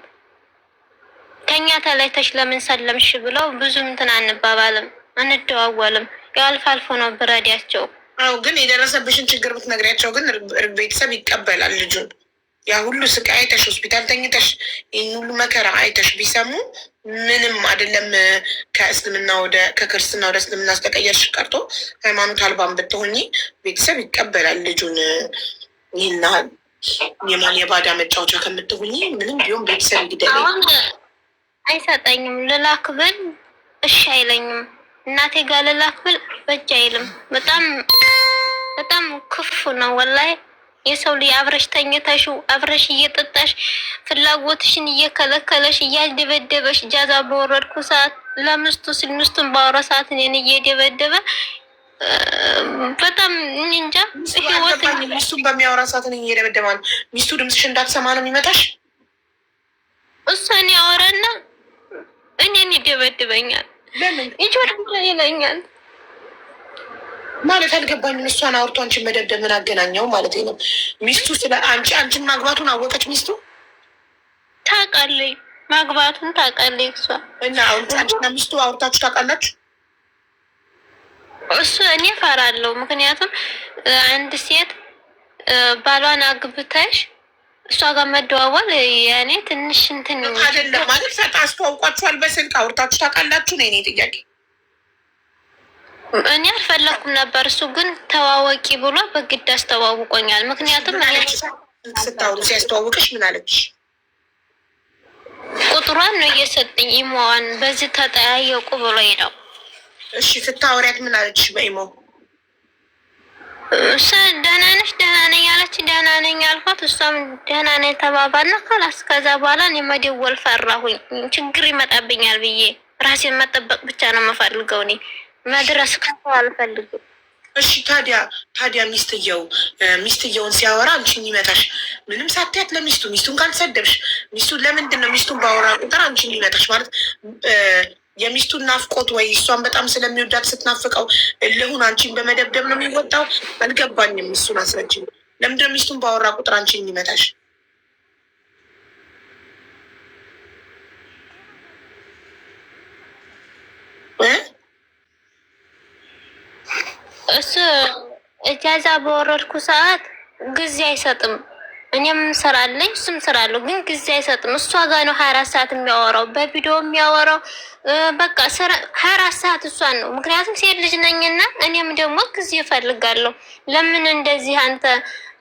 ከኛ ተለይተሽ ለምን ሰለምሽ ብለው ብዙ እንትን አንባባልም፣ አንደዋወልም። ያው አልፎ አልፎ ነው ብረዳቸው አዎ ግን የደረሰብሽን ችግር ብትነግሪያቸው ግን ቤተሰብ ይቀበላል ልጁን። ያ ሁሉ ስቃይ አይተሽ ሆስፒታል ተኝተሽ ይህን ሁሉ መከራ አይተሽ ቢሰሙ ምንም አይደለም። ከክርስትና ወደ እስልምና አስተቀየርሽ ቀርቶ ሃይማኖት አልባን ብትሆኚ ቤተሰብ ይቀበላል ልጁን። ይህና የማን የባዳ መጫወቻ ከምትሆኚ ምንም ቢሆን ቤተሰብ ይግደል። አይሰጠኝም ልላክብል እሺ አይለኝም። እናቴ ጋር ልላክብል በእጅ አይልም። በጣም ክፉ ነው ወላሂ። የሰው ልጅ አብረሽ ተኝተሽው አብረሽ እየጠጣሽ ፍላጎትሽን እየከለከለሽ እያልደበደበሽ ጃዛ በወረድኩ ሰዓት ለምስቱ ሲል ሚስቱን ባወራ ሰዓት እኔን እየደበደበ በጣም እንጃ። ህይወት ሚስቱን በሚያወራ ሰዓት እኔን እየደበደበ ነው። ሚስቱ ድምፅሽ እንዳትሰማ ነው የሚመጣሽ። እሷን ያወራና እኔን ይደበድበኛል። ለምን ይለኛል ማለት አልገባኝም። እሷን አውርቶ አንቺን መደብደብ ምን አገናኘው ማለት ነው? ሚስቱ ስለ አንቺን ማግባቱን አወቀች ሚስቱ? ታውቃለች፣ ማግባቱን ታውቃለች እሷ። እና አንቺና ሚስቱ አውርታችሁ ታውቃላችሁ? እሱ እኔ እፈራለሁ። ምክንያቱም አንድ ሴት ባሏን አግብተሽ እሷ ጋር መደዋወል ያኔ ትንሽ እንትን አይደለም ማለት ሰጣ። አስተዋውቋችኋል? በስልክ አውርታችሁ ታውቃላችሁ ነው የኔ ጥያቄ። እኔ አልፈለኩም ነበር። እሱ ግን ተዋወቂ ብሎ በግድ አስተዋውቆኛል። ምክንያቱም ስታወሩ ሲያስተዋውቅሽ ምን አለች? ቁጥሯን ነው እየሰጠኝ ኢሞዋን በዚህ ተጠያየቁ ብሎኝ ነው። እሺ ስታወሪያት ምን አለች በኢሞ? እሷ ደህና ነሽ? ደህና ነኝ አለች። ደህና ነኝ አልኳት። እሷም ደህና ነኝ ተባባልና ከላስ። ከዛ በኋላ እኔ መደወል ፈራሁኝ። ችግር ይመጣብኛል ብዬ ራሴን መጠበቅ ብቻ ነው የምፈልገው እኔ መድረስ ከሰው አልፈልግም። እሺ ታዲያ ሚስትየውን ሲያወራ አንቺን ይመታሽ ምንም ሳትያት ለሚስቱ ሚስቱን ካልሰደብሽ ሚስቱን ለምንድን ነው ሚስቱን ባወራ ቁጥር አንቺን ይመታሽ ማለት የሚስቱን ናፍቆት ወይ እሷን በጣም ስለሚወዳት ስትናፍቀው እልሁን አንቺን በመደብደብ ነው የሚወጣው? አልገባኝም። እሱን አስረጅኝ። ለምንድነው ሚስቱን ባወራ ቁጥር አንቺን ይመታሽ? እሱ እጃዛ በወረድኩ ሰዓት ጊዜ አይሰጥም። እኔም ስራለኝ እሱም ስራለሁ፣ ግን ጊዜ አይሰጥም። እሷ ጋር ነው 24 ሰዓት የሚያወራው፣ በቪዲዮ የሚያወራው። በቃ 24 ሰዓት እሷን ነው። ምክንያቱም ሴት ልጅ ነኝና እኔም ደግሞ ጊዜ እፈልጋለሁ። ለምን እንደዚህ አንተ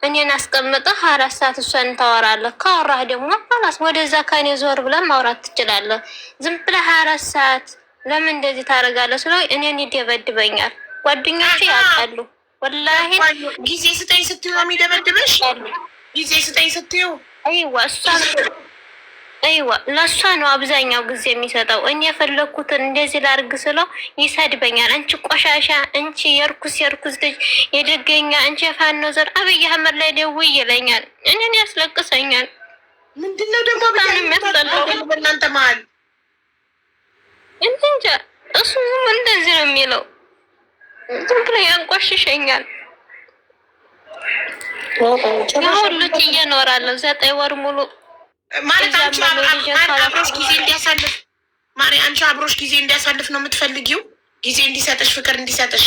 እኔን አስቀምጠህ 24 ሰዓት እሷን ታወራለህ? ካወራህ ደግሞ ኋላስ ወደዛ ከኔ ዞር ብለህ ማውራት ትችላለህ። ዝም ብለህ 24 ሰዓት ለምን እንደዚህ ታደርጋለህ ስለው እኔን ይደበድበኛል። ጓደኞቼ ያውቃሉ። ወላሂ ጊዜ ስጠኝ ስትዩ ነው የሚደበድበሽ። ጊዜ ስጠኝ ስትዩ አይዋ ለእሷ ነው አብዛኛው ጊዜ የሚሰጠው። እኔ የፈለኩትን እንደዚህ ላርግ ስለው ይሰድበኛል። አንቺ ቆሻሻ፣ አንቺ የርኩስ ልጅ፣ የደገኛ፣ አንቺ የፋኖ ዘር አብይ አህመድ ላይ ደውይ ይለኛል። እኔን ያስለቅሰኛል። ምንድነው ደግሞ በእናንተ መሀል እንጃ። እሱ እንደዚህ ነው የሚለው። ዝም ብሎ ያንቋሽሸኛል። ሁሉ እየኖራለሁ 9 ወር ሙሉ ማለት አንቺ አብሮሽ ጊዜ እንዲያሳልፍ አንቺ አብሮሽ ጊዜ እንዲያሳልፍ ነው የምትፈልጊው? ጊዜ እንዲሰጥሽ፣ ፍቅር እንዲሰጥሽ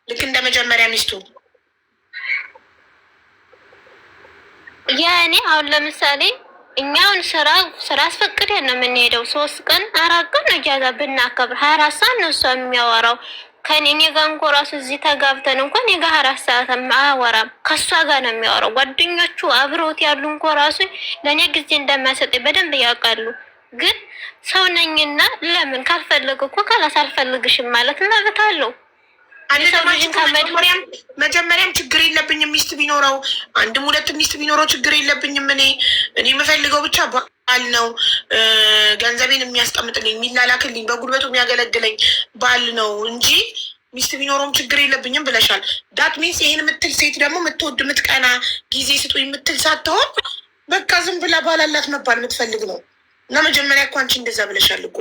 ልክ እንደ መጀመሪያ ሚስቱ። ያኔ አሁን ለምሳሌ እኛውን ስራ አስፈቅደን ነው የምንሄደው። 3 ቀን 4 ቀን ነው ጃዛ ብናከብር 24 ሰዓት ነው እሷ የሚያወራው ከኔ ጋር እንኳን ራሱ እዚህ ተጋብተን እንኳን እኔ ጋር 4 ሰዓት አያወራም። ከሷ ጋር ነው የሚያወራው። ጓደኞቹ አብሮት ያሉ እንኳን ራሱ ለኔ ጊዜ እንደማይሰጠኝ በደንብ ያውቃሉ። ግን ሰው ነኝና ለምን ካልፈለገ እኮ ካላስ አልፈልግሽም ማለት መብት አለው። መጀመሪያም ችግር የለብኝም ሚስት ቢኖረው 1-2 ሚስት ቢኖረው ችግር የለብኝም። እኔ የምፈልገው ብቻ ባል ነው። ገንዘቤን የሚያስቀምጥልኝ፣ የሚላላክልኝ፣ በጉልበቱ የሚያገለግለኝ ባል ነው እንጂ ሚስት ቢኖረውም ችግር የለብኝም ብለሻል። ዳት ሚንስ ይህን የምትል ሴት ደግሞ የምትወድ የምትቀና ጊዜ ስጡኝ የምትል ሳትሆን በቃ ዝም ብላ ባላላት መባል የምትፈልግ ነው። እና መጀመሪያ እኮ አንቺ እንደዛ ብለሻል እኮ።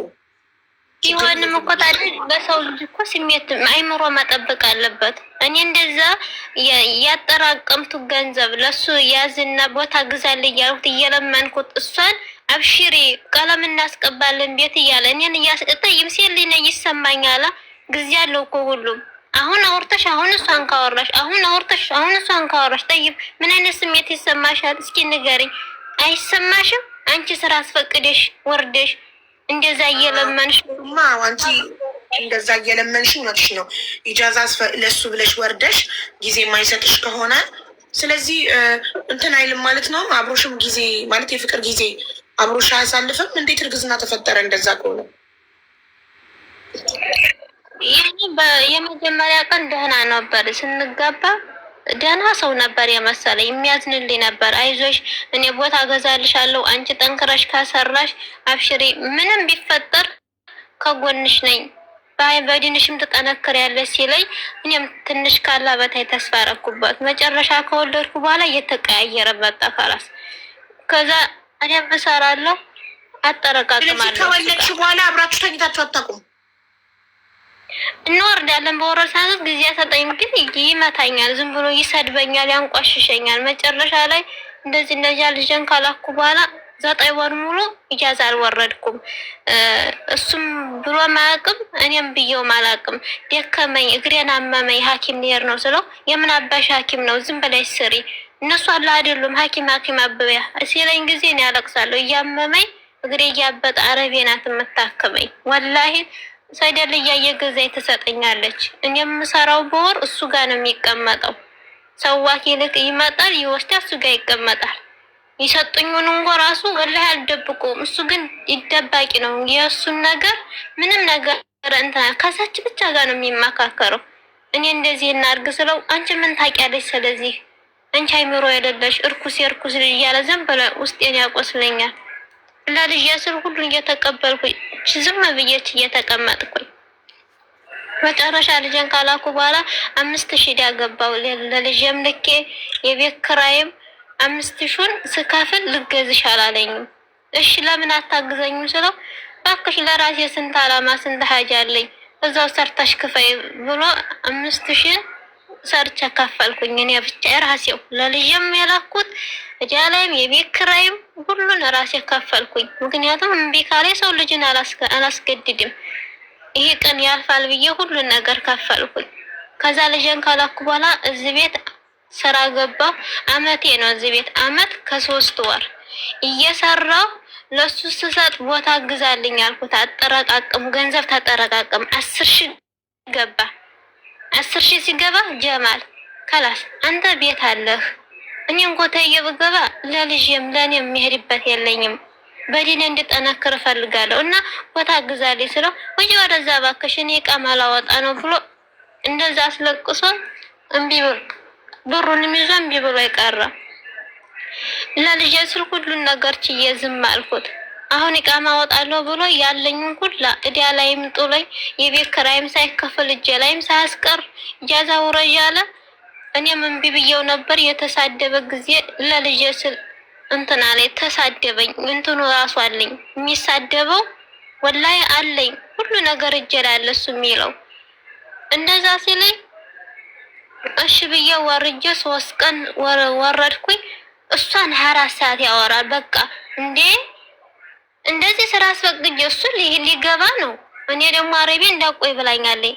ይሆንም እኮ ታዲያ በሰው ልጅ እኮ ስሜት አይምሮ መጠበቅ አለበት። እኔ እንደዛ ያጠራቀምቱ ገንዘብ ለሱ ያዝና ቦታ ግዛልኝ እያልኩት እየለመንኩት እሷን አብሽሪ ቀለም እናስቀባለን ቤት እያለ እኔን እያስጠይም ሲል ነኝ ይሰማኛል። ጊዜ አለው እኮ ሁሉም አሁን አውርተሽ አሁን እሷን ካወራሽ አሁን አውርተሽ አሁን እሷን ካወራሽ ጠይብ ምን አይነት ስሜት ይሰማሻል? እስኪ ንገሪኝ። አይሰማሽም? አንቺ ስራ አስፈቅደሽ ወርደሽ እንደዛ እየለመንሽ አንቺ እንደዛ እየለመንሽ እውነትሽ ነው። ኢጃዛ ለሱ ብለሽ ወርደሽ ጊዜ የማይሰጥሽ ከሆነ ስለዚህ እንትን አይልም ማለት ነው። አብሮሽም ጊዜ ማለት የፍቅር ጊዜ አብሮሽ አያሳልፍም። እንዴት እርግዝና ተፈጠረ እንደዛ ከሆነ? ይህ የመጀመሪያ ቀን ደህና ነበር ስንጋባ ደህና ሰው ነበር የመሰለኝ። የሚያዝንልኝ ነበር። አይዞሽ እኔ ቦታ ገዛልሻለሁ፣ አንቺ ጠንክረሽ ካሰራሽ አብሽሪ፣ ምንም ቢፈጠር ከጎንሽ ነኝ፣ በዲንሽም ትጠነክሪያለሽ ሲለኝ እኔም ትንሽ ካላ በታይ ተስፋ አደረኩበት። መጨረሻ ከወለድኩ በኋላ እየተቀያየረ መጣ። ፈራስ ከዛ እኔም እሰራለሁ አጠረቃቅማለሁ። ከወለድሽ በኋላ አብራችሁ ተኝታችሁ አታውቁም? እንወርዳለን በወረድ ሰዓት ጊዜ ሰጠኝ፣ ግን ይመታኛል፣ ዝም ብሎ ይሰድበኛል፣ ያንቋሽሸኛል። መጨረሻ ላይ እንደዚህ ልጅን ካላኩ በኋላ 9 ወር ሙሉ ኢጃዛ አልወረድኩም። እሱም ብሎ ማያውቅም፣ እኔም ብዬው ማላውቅም። ደከመኝ፣ እግሬን አመመኝ፣ ሐኪም ልሄድ ነው ስለው የምን አባሽ ሐኪም ነው ዝም ብለሽ ስሪ፣ እነሱ አለ አይደሉም ሐኪም አበበያ ሲለኝ ጊዜ እኔ ያለቅሳለሁ። እያመመኝ እግሬ እያበጠ አረቤ ናት የምታክመኝ ወላሂ ሳይደል እያየገዛኝ ትሰጠኛለች። እኔ የምሰራው በወር እሱ ጋር ነው የሚቀመጠው። ሰዋኪ ልክ ይመጣል ይወስዳል፣ እሱ ጋር ይቀመጣል። ይሰጡኝን እንኳ ራሱ ወላሂ አልደብቁም። እሱ ግን ይደባቂ ነው። የእሱን ነገር ምንም ነገር እንትና ከዛች ብቻ ጋር ነው የሚመካከረው። እኔ እንደዚህ እናድርግ ስለው አንቺ ምን ታውቂያለሽ? ስለዚህ አንቺ አይምሮ የሌለሽ እርኩስ እያለ ዝም ብሎ ውስጤን ያቆስለኛል። ለልጅ ስል ሁሉ እየተቀበልኩኝ ዝም ብዬች እየተቀመጥኩኝ መጨረሻ ልጅን ካላኩ በኋላ 5000 ያገባው ለልጅም ልኬ የቤት ክራይም 5000ን ስከፍል ልገዝሽ አላለኝም። እሺ ለምን አታግዘኝም ስለው ባክሽ ለራሴ ስንት አላማ ስንት ሀጃ አለኝ እዛው ሰርተሽ ክፈይ ብሎ 5000 ሰርቼ ከፈልኩኝ። እኔ ብቻ ራሴው ለልጅም የላኩት እጃላይም የቤት ክራይም ሁሉን ራሴ ከፈልኩኝ። ምክንያቱም እምቢ ካለ ሰው ልጅን አላስገድድም። ይሄ ቀን ያልፋል ብዬ ሁሉን ነገር ከፈልኩኝ። ከዛ ልጅን ካላኩ በኋላ እዚህ ቤት ስራ ገባሁ። አመቴ ነው እዚህ ቤት አመት ከ3 ወር እየሰራሁ ለሱ ስሰጥ ቦታ ግዛልኝ አልኩት። አጠረቃቅም ገንዘብ ተጠረቃቅም 10000 ገባ። 10000 ሲገባ ጀማል ከላስ አንተ ቤት አለህ፣ እኔ እንኳን ተየብገባ ለልጅም ለኔ የሚሄድበት የለኝም፣ በዲኔ እንድጠነክር እፈልጋለሁ እና ቦታ ግዛልኝ ስለው ወጂ ወደዛ ባክሽ እኔ ዕቃ ማላወጣ ነው ብሎ እንደዛ አስለቅሶ እምቢ ብሎ ብሩንም ይዞ እምቢ ብሎ አይቀረ። ለልጄ ስል ሁሉን ነገር ችዬ ዝም አልኩት። አሁን ዕቃ ማወጣለሁ ብሎ ያለኝን ሁላ እዳ ላይም ጥሎኝ የቤት ኪራይም ሳይከፍል እጄ ላይም ሳያስቀር ኢጃዛ ውረጅ አለ። እኔም እምቢ ብዬው ነበር። የተሳደበ ጊዜ ለልጄ ስል እንትና ላይ ተሳደበኝ። እንትኑ ራሱ አለኝ የሚሳደበው ወላሂ አለኝ ሁሉ ነገር እጄ ላይ አለ እሱ የሚለው እንደዛ ሲለኝ እሺ ብዬ ወርጄ 3 ቀን ወረድኩኝ። እሷን 24 ሰዓት ያወራል። በቃ እንዴ እንደዚህ ስራ አስፈቅጄ እሱ ሊገባ ነው። እኔ ደግሞ አረቤ እንዳቆይ ብላኛለኝ።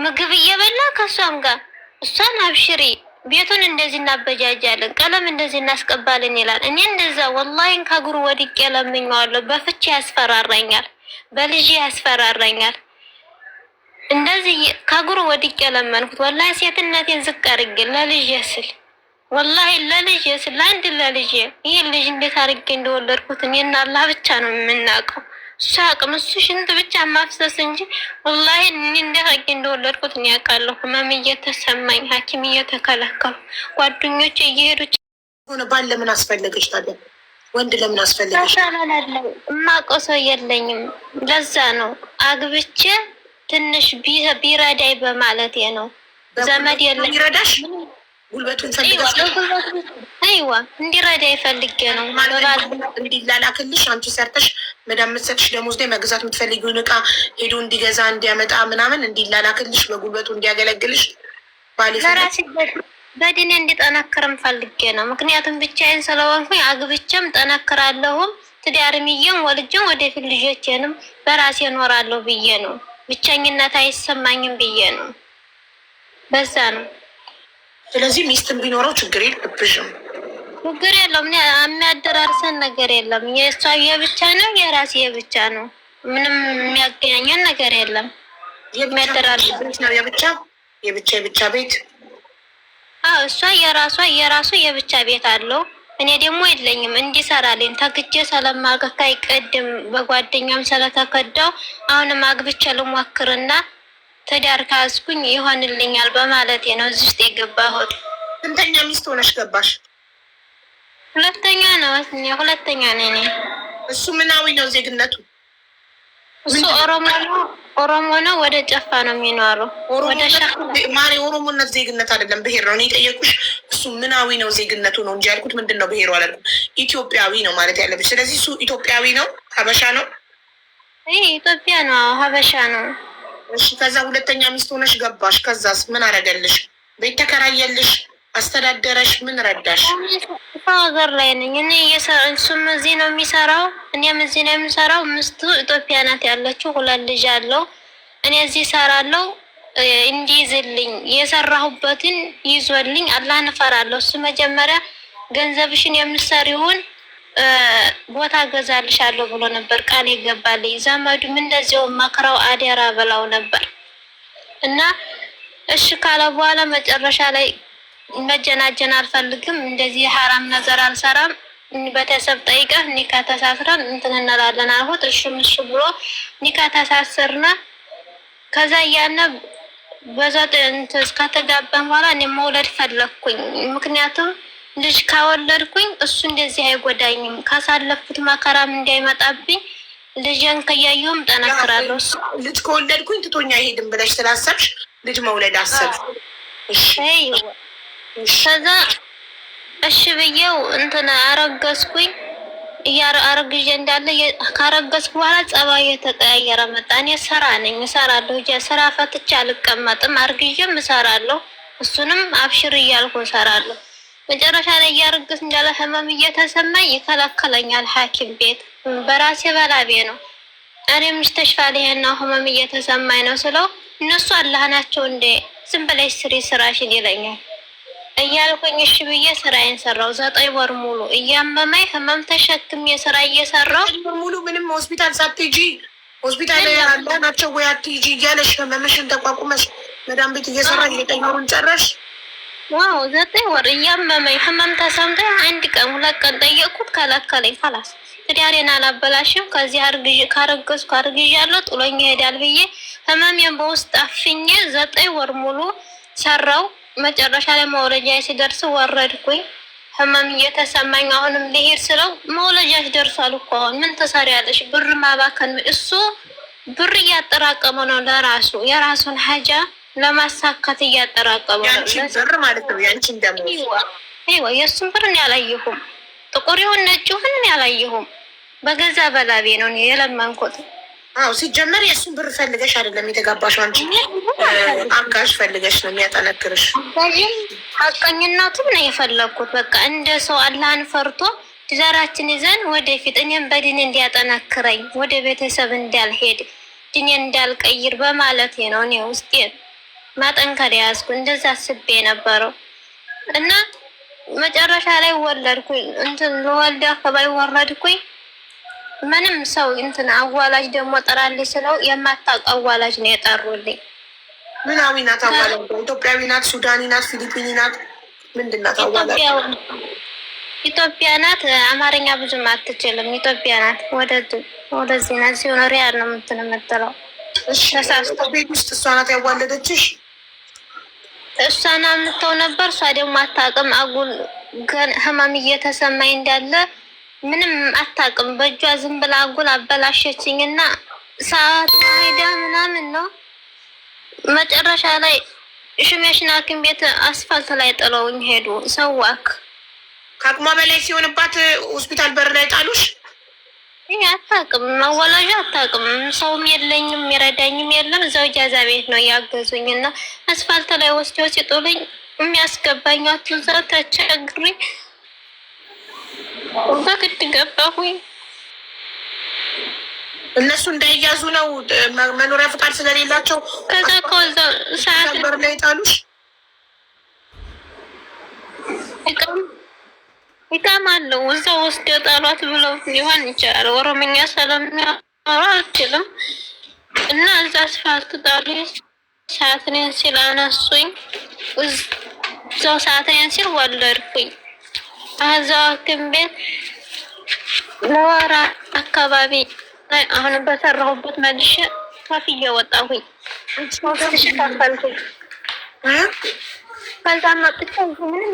ምግብ እየበላ ከሷም ጋር እሷን አብሽሪ ቤቱን እንደዚህ እናበጃጃለን፣ ቀለም እንደዚህ እናስቀባለን ይላል። እኔ እንደዛ ወላሂ ከእግሩ ወድቄ ለምኜዋለሁ። በፍቼ ያስፈራራኛል፣ በልጅ ያስፈራራኛል። እንደዚህ ከእግሩ ወድቄ ለመንኩት። ወላሂ ሴትነቴን ዝቅ አድርጌ ለልጅ ስል ወላሂ ለልጅ ስል ለአንድ ለልጅ ይሄ ልጅ እንዴት አድርጌ እንደወለድኩት እኔና አላህ ብቻ ነው የምናውቀው። እሱ አቅም እሱ ሽንት ብቻ ማፍሰስ እንጂ ወላሂ እኔ እንዴት አድርጌ እንደወለድኩት እኔ አውቃለሁ። ህመም እየተሰማኝ ሐኪም እየተከለከሉ ጓደኞቼ እየሄዱ ሆነ ባል ለምን አስፈለገች ታዲያ? ወንድ ለምን አስፈለገች? የማውቀው ሰው የለኝም። ለዛ ነው አግብቼ ትንሽ ቢረዳይ በማለቴ ነው። ዘመድ የለም ይረዳሽ፣ ጉልበቱን ፈልገሽ አይዋ እንዲረዳ ይፈልጌ ነው ማለት እንዲላላክልሽ አንቺ ሰርተሽ መዳም የምትሰጥሽ ደሞዝ ላይ መግዛት የምትፈልጊውን ዕቃ ሄዶ እንዲገዛ እንዲያመጣ ምናምን እንዲላላክልሽ በጉልበቱ እንዲያገለግልሽ ባል ለራሴ በዲኔ እንዲጠነክርም ፈልጌ ነው። ምክንያቱም ብቻዬን ስለሆንኩኝ አግብቼም ጠነክራለሁም ትዳርምዬም ወልጄም ወደፊት ልጆቼንም በራሴ እኖራለሁ ብዬ ነው። ብቸኝነት አይሰማኝም ብዬ ነው። በዛ ነው። ስለዚህ ሚስትን ቢኖረው ችግር የለብሽም። ችግር የለውም። የሚያደራርሰን ነገር የለም። የእሷ የብቻ ነው፣ የራሴ የብቻ ነው። ምንም የሚያገናኘን ነገር የለም። የሚያደራርሰን ነው የብቻ ቤት። አዎ እሷ የራሱ የብቻ ቤት አለው። እኔ ደግሞ የለኝም። እንዲሰራልኝ ተግጄ ስለማገካ አይቀድም በጓደኛም ስለተከዳው አሁንም አግብቼ ልሞክርና ትዳር ካዝኩኝ ይሆንልኛል በማለት ነው እዚህ ውስጥ የገባሁት። ስንተኛ ሚስት ሆነሽ ገባሽ? ሁለተኛ ነኝ። እሱ ምናዊ ነው ዜግነቱ? እሱ ኦሮሞ ነው። ወደ ጨፋ ነው የሚኖረው። የኦሮሞነት ዜግነት አይደለም ብሄር ነው። እኔ የጠየቁሽ እሱ ምናዊ ነው ዜግነቱ ነው እንጂ ያልኩት ምንድን ነው ብሄሩ አላልኩም። ኢትዮጵያዊ ነው ማለት ያለብሽ። ስለዚህ እሱ ኢትዮጵያዊ ነው፣ ሀበሻ ነው። ኢትዮጵያ ነው፣ ሀበሻ ነው። እሺ ከዛ ሁለተኛ ሚስት ሆነሽ ገባሽ። ከዛስ ምን አረገልሽ? ቤት ተከራየልሽ? አስተዳደረሽ? ምን ረዳሽ? ሀገር ላይ ነኝ እኔ። እሱም እዚህ ነው የሚሰራው፣ እኔም እዚህ ነው የሚሰራው። ምስቱ ኢትዮጵያ ናት ያለችው፣ 2 ልጅ አለው። እኔ እዚህ ሰራለው እንዲይዝልኝ የሰራሁበትን ይዞልኝ አላህን እፈራለሁ። እሱ መጀመሪያ ገንዘብሽን የምትሰሪውን ቦታ ገዛልሻለሁ ብሎ ነበር ቃል ይገባልኝ። ዘመዱም እንደዚያው መክረው አደራ ብለው ነበር እና እሺ ካለ በኋላ መጨረሻ ላይ መጀናጀን አልፈልግም፣ እንደዚህ ሐራም ነገር አልሰራም፣ ቤተሰብ ጠይቀህ ኒካ ተሳስረን እንትን እንላለን አልኩት። እሺ ብሎ ኒካ ተሳስርና ከዛ ያነ በዛት እንትን ከተጋባን በኋላ እኔ መውለድ ፈለኩኝ። ምክንያቱም ልጅ ካወለድኩኝ እሱ እንደዚህ አይጎዳኝም፣ ካሳለፍኩት መከራም እንዳይመጣብኝ ልጅን ከያየሁም ጠነክራለሁ። ልጅ ከወለድኩኝ ትቶኛ አይሄድም ብለሽ ስላሰብሽ ልጅ መውለድ አሰብሽ። ከዛ እሺ ብዬው እንትን አረገዝኩኝ። አረግዤ እንዳለ ካረገዝኩ በኋላ ጸባዩ የተቀያየረ መጣ። እኔ ስራ ነኝ እሰራለሁ፣ ስራ ፈትቼ አልቀመጥም፣ አርግዤም እሰራለሁ። እሱንም አብሽር እያልኩ እሰራለሁ። መጨረሻ ላይ እያረገዝ እንዳለ ህመም እየተሰማኝ ይከለከለኛል ሐኪም ቤት። በራሴ በላቤ ነው እኔ ምስተሽፋ ሊሄና ህመም እየተሰማኝ ነው ስለው እነሱ አላህ ናቸው እንደ ዝም ብለሽ ስሪ ስራሽን ይለኛል እያልኩኝ እሺ ብዬ ስራዬን ሰራው። 9 ወር ሙሉ እያመመኝ ህመም ተሸክሜ ስራ እየሰራው ሙሉ ምንም ሆስፒታል ሳትሄጂ ሆስፒታል አላህ ናቸው ወይ አትሄጂ እያለሽ ህመምሽን ተቋቁመሽ መዳም ቤት እየሰራሽ 9 ወሩን ጨረሽ? ዋው 9 ወር እያመመኝ ህመም ተሰምቶኝ 1 ቀን 2 ቀን ጠየቅኩት፣ ከለከለኝ። خلاص ትዳሬን አላበላሽም፣ ከዚህ ካረገዝኩ አርግዣለሁ፣ ጥሎኝ ይሄዳል ብዬ ህመሜን በውስጥ አፍኜ 9 ወር ሙሉ ሰራው። መጨረሻ ላይ መውለጃ ሲደርስ ወረድኩኝ። ህመም እየተሰማኝ አሁንም ልሄድ ስለው መውለጃሽ ደርሷል እኮ አሁን ምን ትሰሪያለሽ? ብር ማባከን። እሱ ብር እያጠራቀመ ነው ለራሱ የራሱን ሀጃ ለማሳካት እያጠራቀመ ነው። ያንቺ ብር ማለት ነው። ያንቺን ደግሞ የእሱን ብር እኔ አላየሁም። ጥቁር ይሁን ነጭ ይሁን እኔ አላየሁም። በገዛ በላቤ ነው እኔ የለመንኩት። አዎ ሲጀመር የእሱን ብር ፈልገሽ አይደለም የተጋባሽው፣ አንቺ አጋዥ ፈልገሽ ነው የሚያጠነክርሽ። ሀቀኝነቱም ነው የፈለግኩት። በቃ እንደ ሰው አላህን ፈርቶ ትዳራችን ይዘን ወደፊት እኔም በዲን እንዲያጠነክረኝ ወደ ቤተሰብ እንዳልሄድ ዲኔ እንዳልቀይር በማለት ነው እኔ ውስጤ ማጠንከር ያዝኩ። እንደዛ አስቤ ነበረው እና መጨረሻ ላይ ወለድኩኝ። እንትን ለወልድ አካባቢ ወረድኩኝ። ምንም ሰው እንትን አዋላጅ ደግሞ ጠራልኝ ስለው የማታውቅ አዋላጅ ነው የጠሩልኝ። ምናዊ ናት አዋላጅ? ኢትዮጵያዊ ናት? ሱዳኒ ናት? ፊሊፒኒ ናት? ምንድን ናት አዋላጅ? ኢትዮጵያ ናት። አማርኛ ብዙም አትችልም። ኢትዮጵያ ናት። ወደዚህ ናት ሲሆን ሪያል ነው የምትለው። ተሳስቶ ቤት ውስጥ እሷ ናት ያዋለደችሽ? እሷን አምጥተው ነበር። እሷ ደግሞ አታውቅም። አጉል ህመም እየተሰማኝ እንዳለ ምንም አታውቅም። በእጇ ዝም ብላ አጉል አበላሸችኝና ሰዓት ሄዳ ምናምን ነው። መጨረሻ ላይ ሽሜሽን ሐኪም ቤት አስፋልት ላይ ጥለውኝ ሄዱ። ሰዋክ ከአቅሟ በላይ ሲሆንባት ሆስፒታል በር ላይ ጣሉሽ? ይሄ አታውቅም። መወላጃ አታውቅም። ሰውም የለኝም የሚረዳኝም የለም። እዛው ጃዛ ቤት ነው ያገዙኝና አስፋልት ላይ ወስደው ሲጥሉኝ የሚያስገባኛቸው እዛ ተቸግሬ በግድ ገባሁኝ። እነሱ እንዳይያዙ ነው መኖሪያ ፍቃድ ስለሌላቸው ከዛ ሰዓት በር ላይ ጣሉሽ? ይቃማለሁ እዛ ውስጥ የጣሏት ብለው ሊሆን ይችላል። ኦሮምኛ ስለሚያወራ አልችልም እና እዛ አስፋልት ጣሉ። ሰዓትን ሲል አነሱኝ። እዛው ሰዓትን ሲል ወለድኩኝ። እዛው ሐኪም ቤት ለወራ አካባቢ አሁን በሰራሁበት መልሼ ከፍዬ ወጣሁኝ። መልሼ ከፈልኩኝ። ከዛ መጥቼ ምንም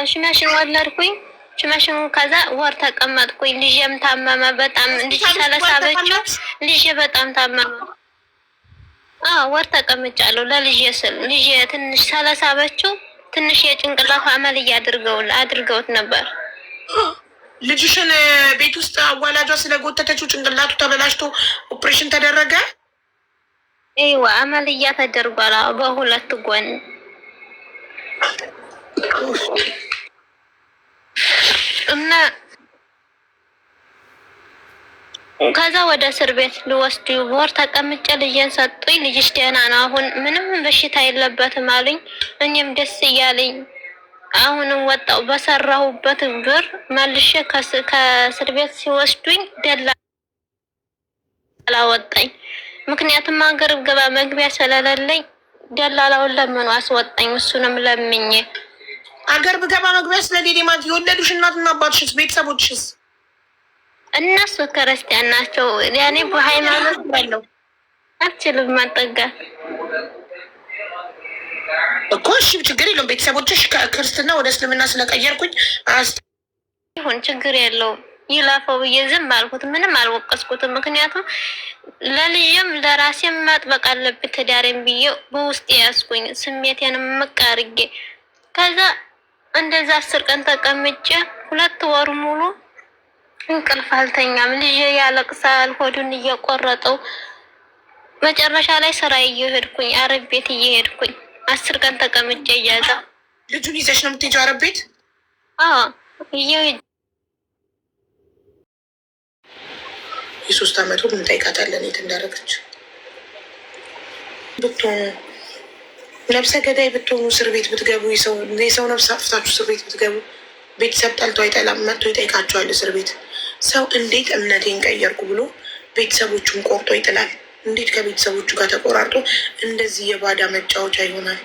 ሽማሽን ወለድኩኝ። ሽማሽን ከዛ ወር ተቀመጥኩኝ። ልጄም ታመመ በጣም ልጅ ስለሳበችው ልጄ በጣም ታመመ። ወር ተቀምጫለሁ ለልጄ ስል ልጄ ትንሽ ስለሳበችው ትንሽ የጭንቅላት አመልያ አድርገውት ነበር። ልጅሽን ቤት ውስጥ አዋላጇ ስለጎተተችው ጭንቅላቱ ተበላሽቶ ኦፕሬሽን ተደረገ። ይዋ አመልያ ተደርጓል በሁለት ጎን። እና ከዛ ወደ እስር ቤት ልወስዱ ወር ተቀምጬ ልጄን ሰጡኝ። ልጅሽ ደህና ነው አሁን ምንም በሽታ የለበትም አሉኝ። እኔም ደስ እያለኝ አሁንም ወጣው በሰራሁበት ብር መልሼ ከእስር ቤት ሲወስዱኝ ደላላ ወጣኝ። ምክንያቱም ሀገር ገባ መግቢያ ስለሌለኝ ደላላውን ለምኑ አስወጣኝ። እሱንም ለምኜ አገር ብገባ መግቢያ ስለሌለኝ ማለት የወለዱሽ እናትና አባትሽስ ቤተሰቦችሽስ? እነሱ ክርስቲያን ናቸው። ያኔ በሃይማኖት ያለው አልችልም ማጠጋት እኮ እሺ፣ ችግር የለውም። ቤተሰቦችሽ ከክርስትና ወደ እስልምና ስለቀየርኩኝ ይሁን ችግር የለውም ይላፈው ብዬ ዝም አልኩት። ምንም አልወቀስኩትም። ምክንያቱም ለልጅም ለራሴም ማጥበቅ አለብኝ ትዳሬን ብዬ በውስጥ ያዝኩኝ ስሜቴን ምቅ አድርጌ። ከዛ እንደዛ 10 ቀን ተቀምጬ 2 ወር ሙሉ እንቅልፍ አልተኛም። ልጅ ያለቅሳል ሆዱን እየቆረጠው። መጨረሻ ላይ ስራ እየሄድኩኝ አረብ ቤት እየሄድኩኝ 10 ቀን ተቀምጬ እያዛ ልጁን ይዘሽ ነው የምትሄጂው አረብ ቤት? የ3 ዓመቱ እንጠይቃታለን የት እንዳደረገች ብትሆኑ ነብሰ ገዳይ ብትሆኑ እስር ቤት ብትገቡ የሰው ነብስ አጥፍታችሁ እስር ቤት ብትገቡ ቤተሰብ ጠልቶ አይጠላም፣ መጥቶ ይጠይቃቸዋል። እስር ቤት ሰው እንዴት እምነቴን ቀየርኩ ብሎ ቤተሰቦቹን ቆርጦ ይጥላል? እንዴት ከቤተሰቦቹ ጋር ተቆራርጦ እንደዚህ የባዳ መጫወቻ ይሆናል?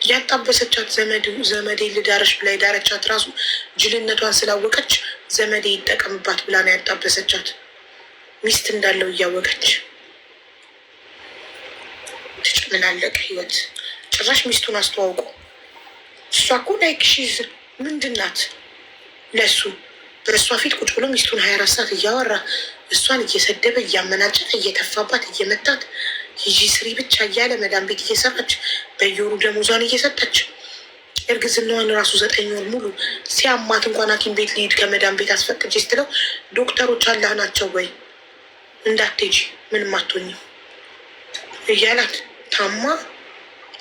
ያጣበሰቻት ዘመዴ ልዳረሽ ብላ የዳረቻት ራሱ ጅልነቷን ስላወቀች ዘመዴ ይጠቀምባት ብላ ነው ያጣበሰቻት። ሚስት እንዳለው እያወቀች ትጨምላለቅ ህይወት። ጭራሽ ሚስቱን አስተዋውቁ። እሷ እኮ ላይክ ሺዝ ምንድናት ለሱ በእሷ ፊት ቁጭ ብሎ ሚስቱን 24 ሰዓት እያወራ እሷን እየሰደበ እያመናጨቀ እየተፋባት እየመታት ሂጂ ስሪ ብቻ እያለ መዳም ቤት እየሰራች በየወሩ ደሞዟን እየሰጠች እርግዝናዋን ራሱ 9 ወር ሙሉ ሲያማት እንኳን ሐኪም ቤት ሊሄድ ከመዳም ቤት አስፈቅጄ ስትለው ዶክተሮች አላህ ናቸው ወይ እንዳትሄጂ ምንም አትሆኝም እያላት ታማ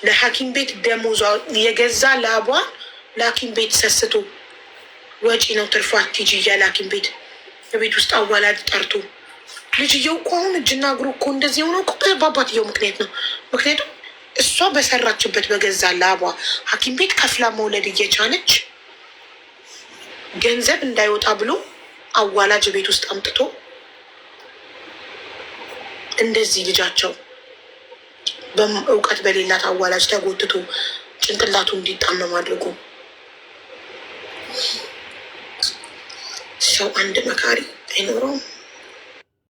ለሐኪም ቤት ደሞዟ የገዛ ላቧ ለሐኪም ቤት ሰስቶ ወጪ ነው ትርፏ አትሄጂ እያለ ሐኪም ቤት በቤት ውስጥ አዋላጅ ጠርቶ ልጅየው እኮ አሁን እጅና እግሩ እኮ እንደዚህ የሆነው እኮ በአባትየው ምክንያት ነው። ምክንያቱም እሷ በሰራችበት በገዛ ላቧ ሐኪም ቤት ከፍላ መውለድ እየቻለች ገንዘብ እንዳይወጣ ብሎ አዋላጅ ቤት ውስጥ አምጥቶ እንደዚህ ልጃቸው በእውቀት በሌላት አዋላጅ ተጎትቶ ጭንቅላቱ እንዲጣመም አድርጎ ሰው አንድ መካሪ አይኖረውም።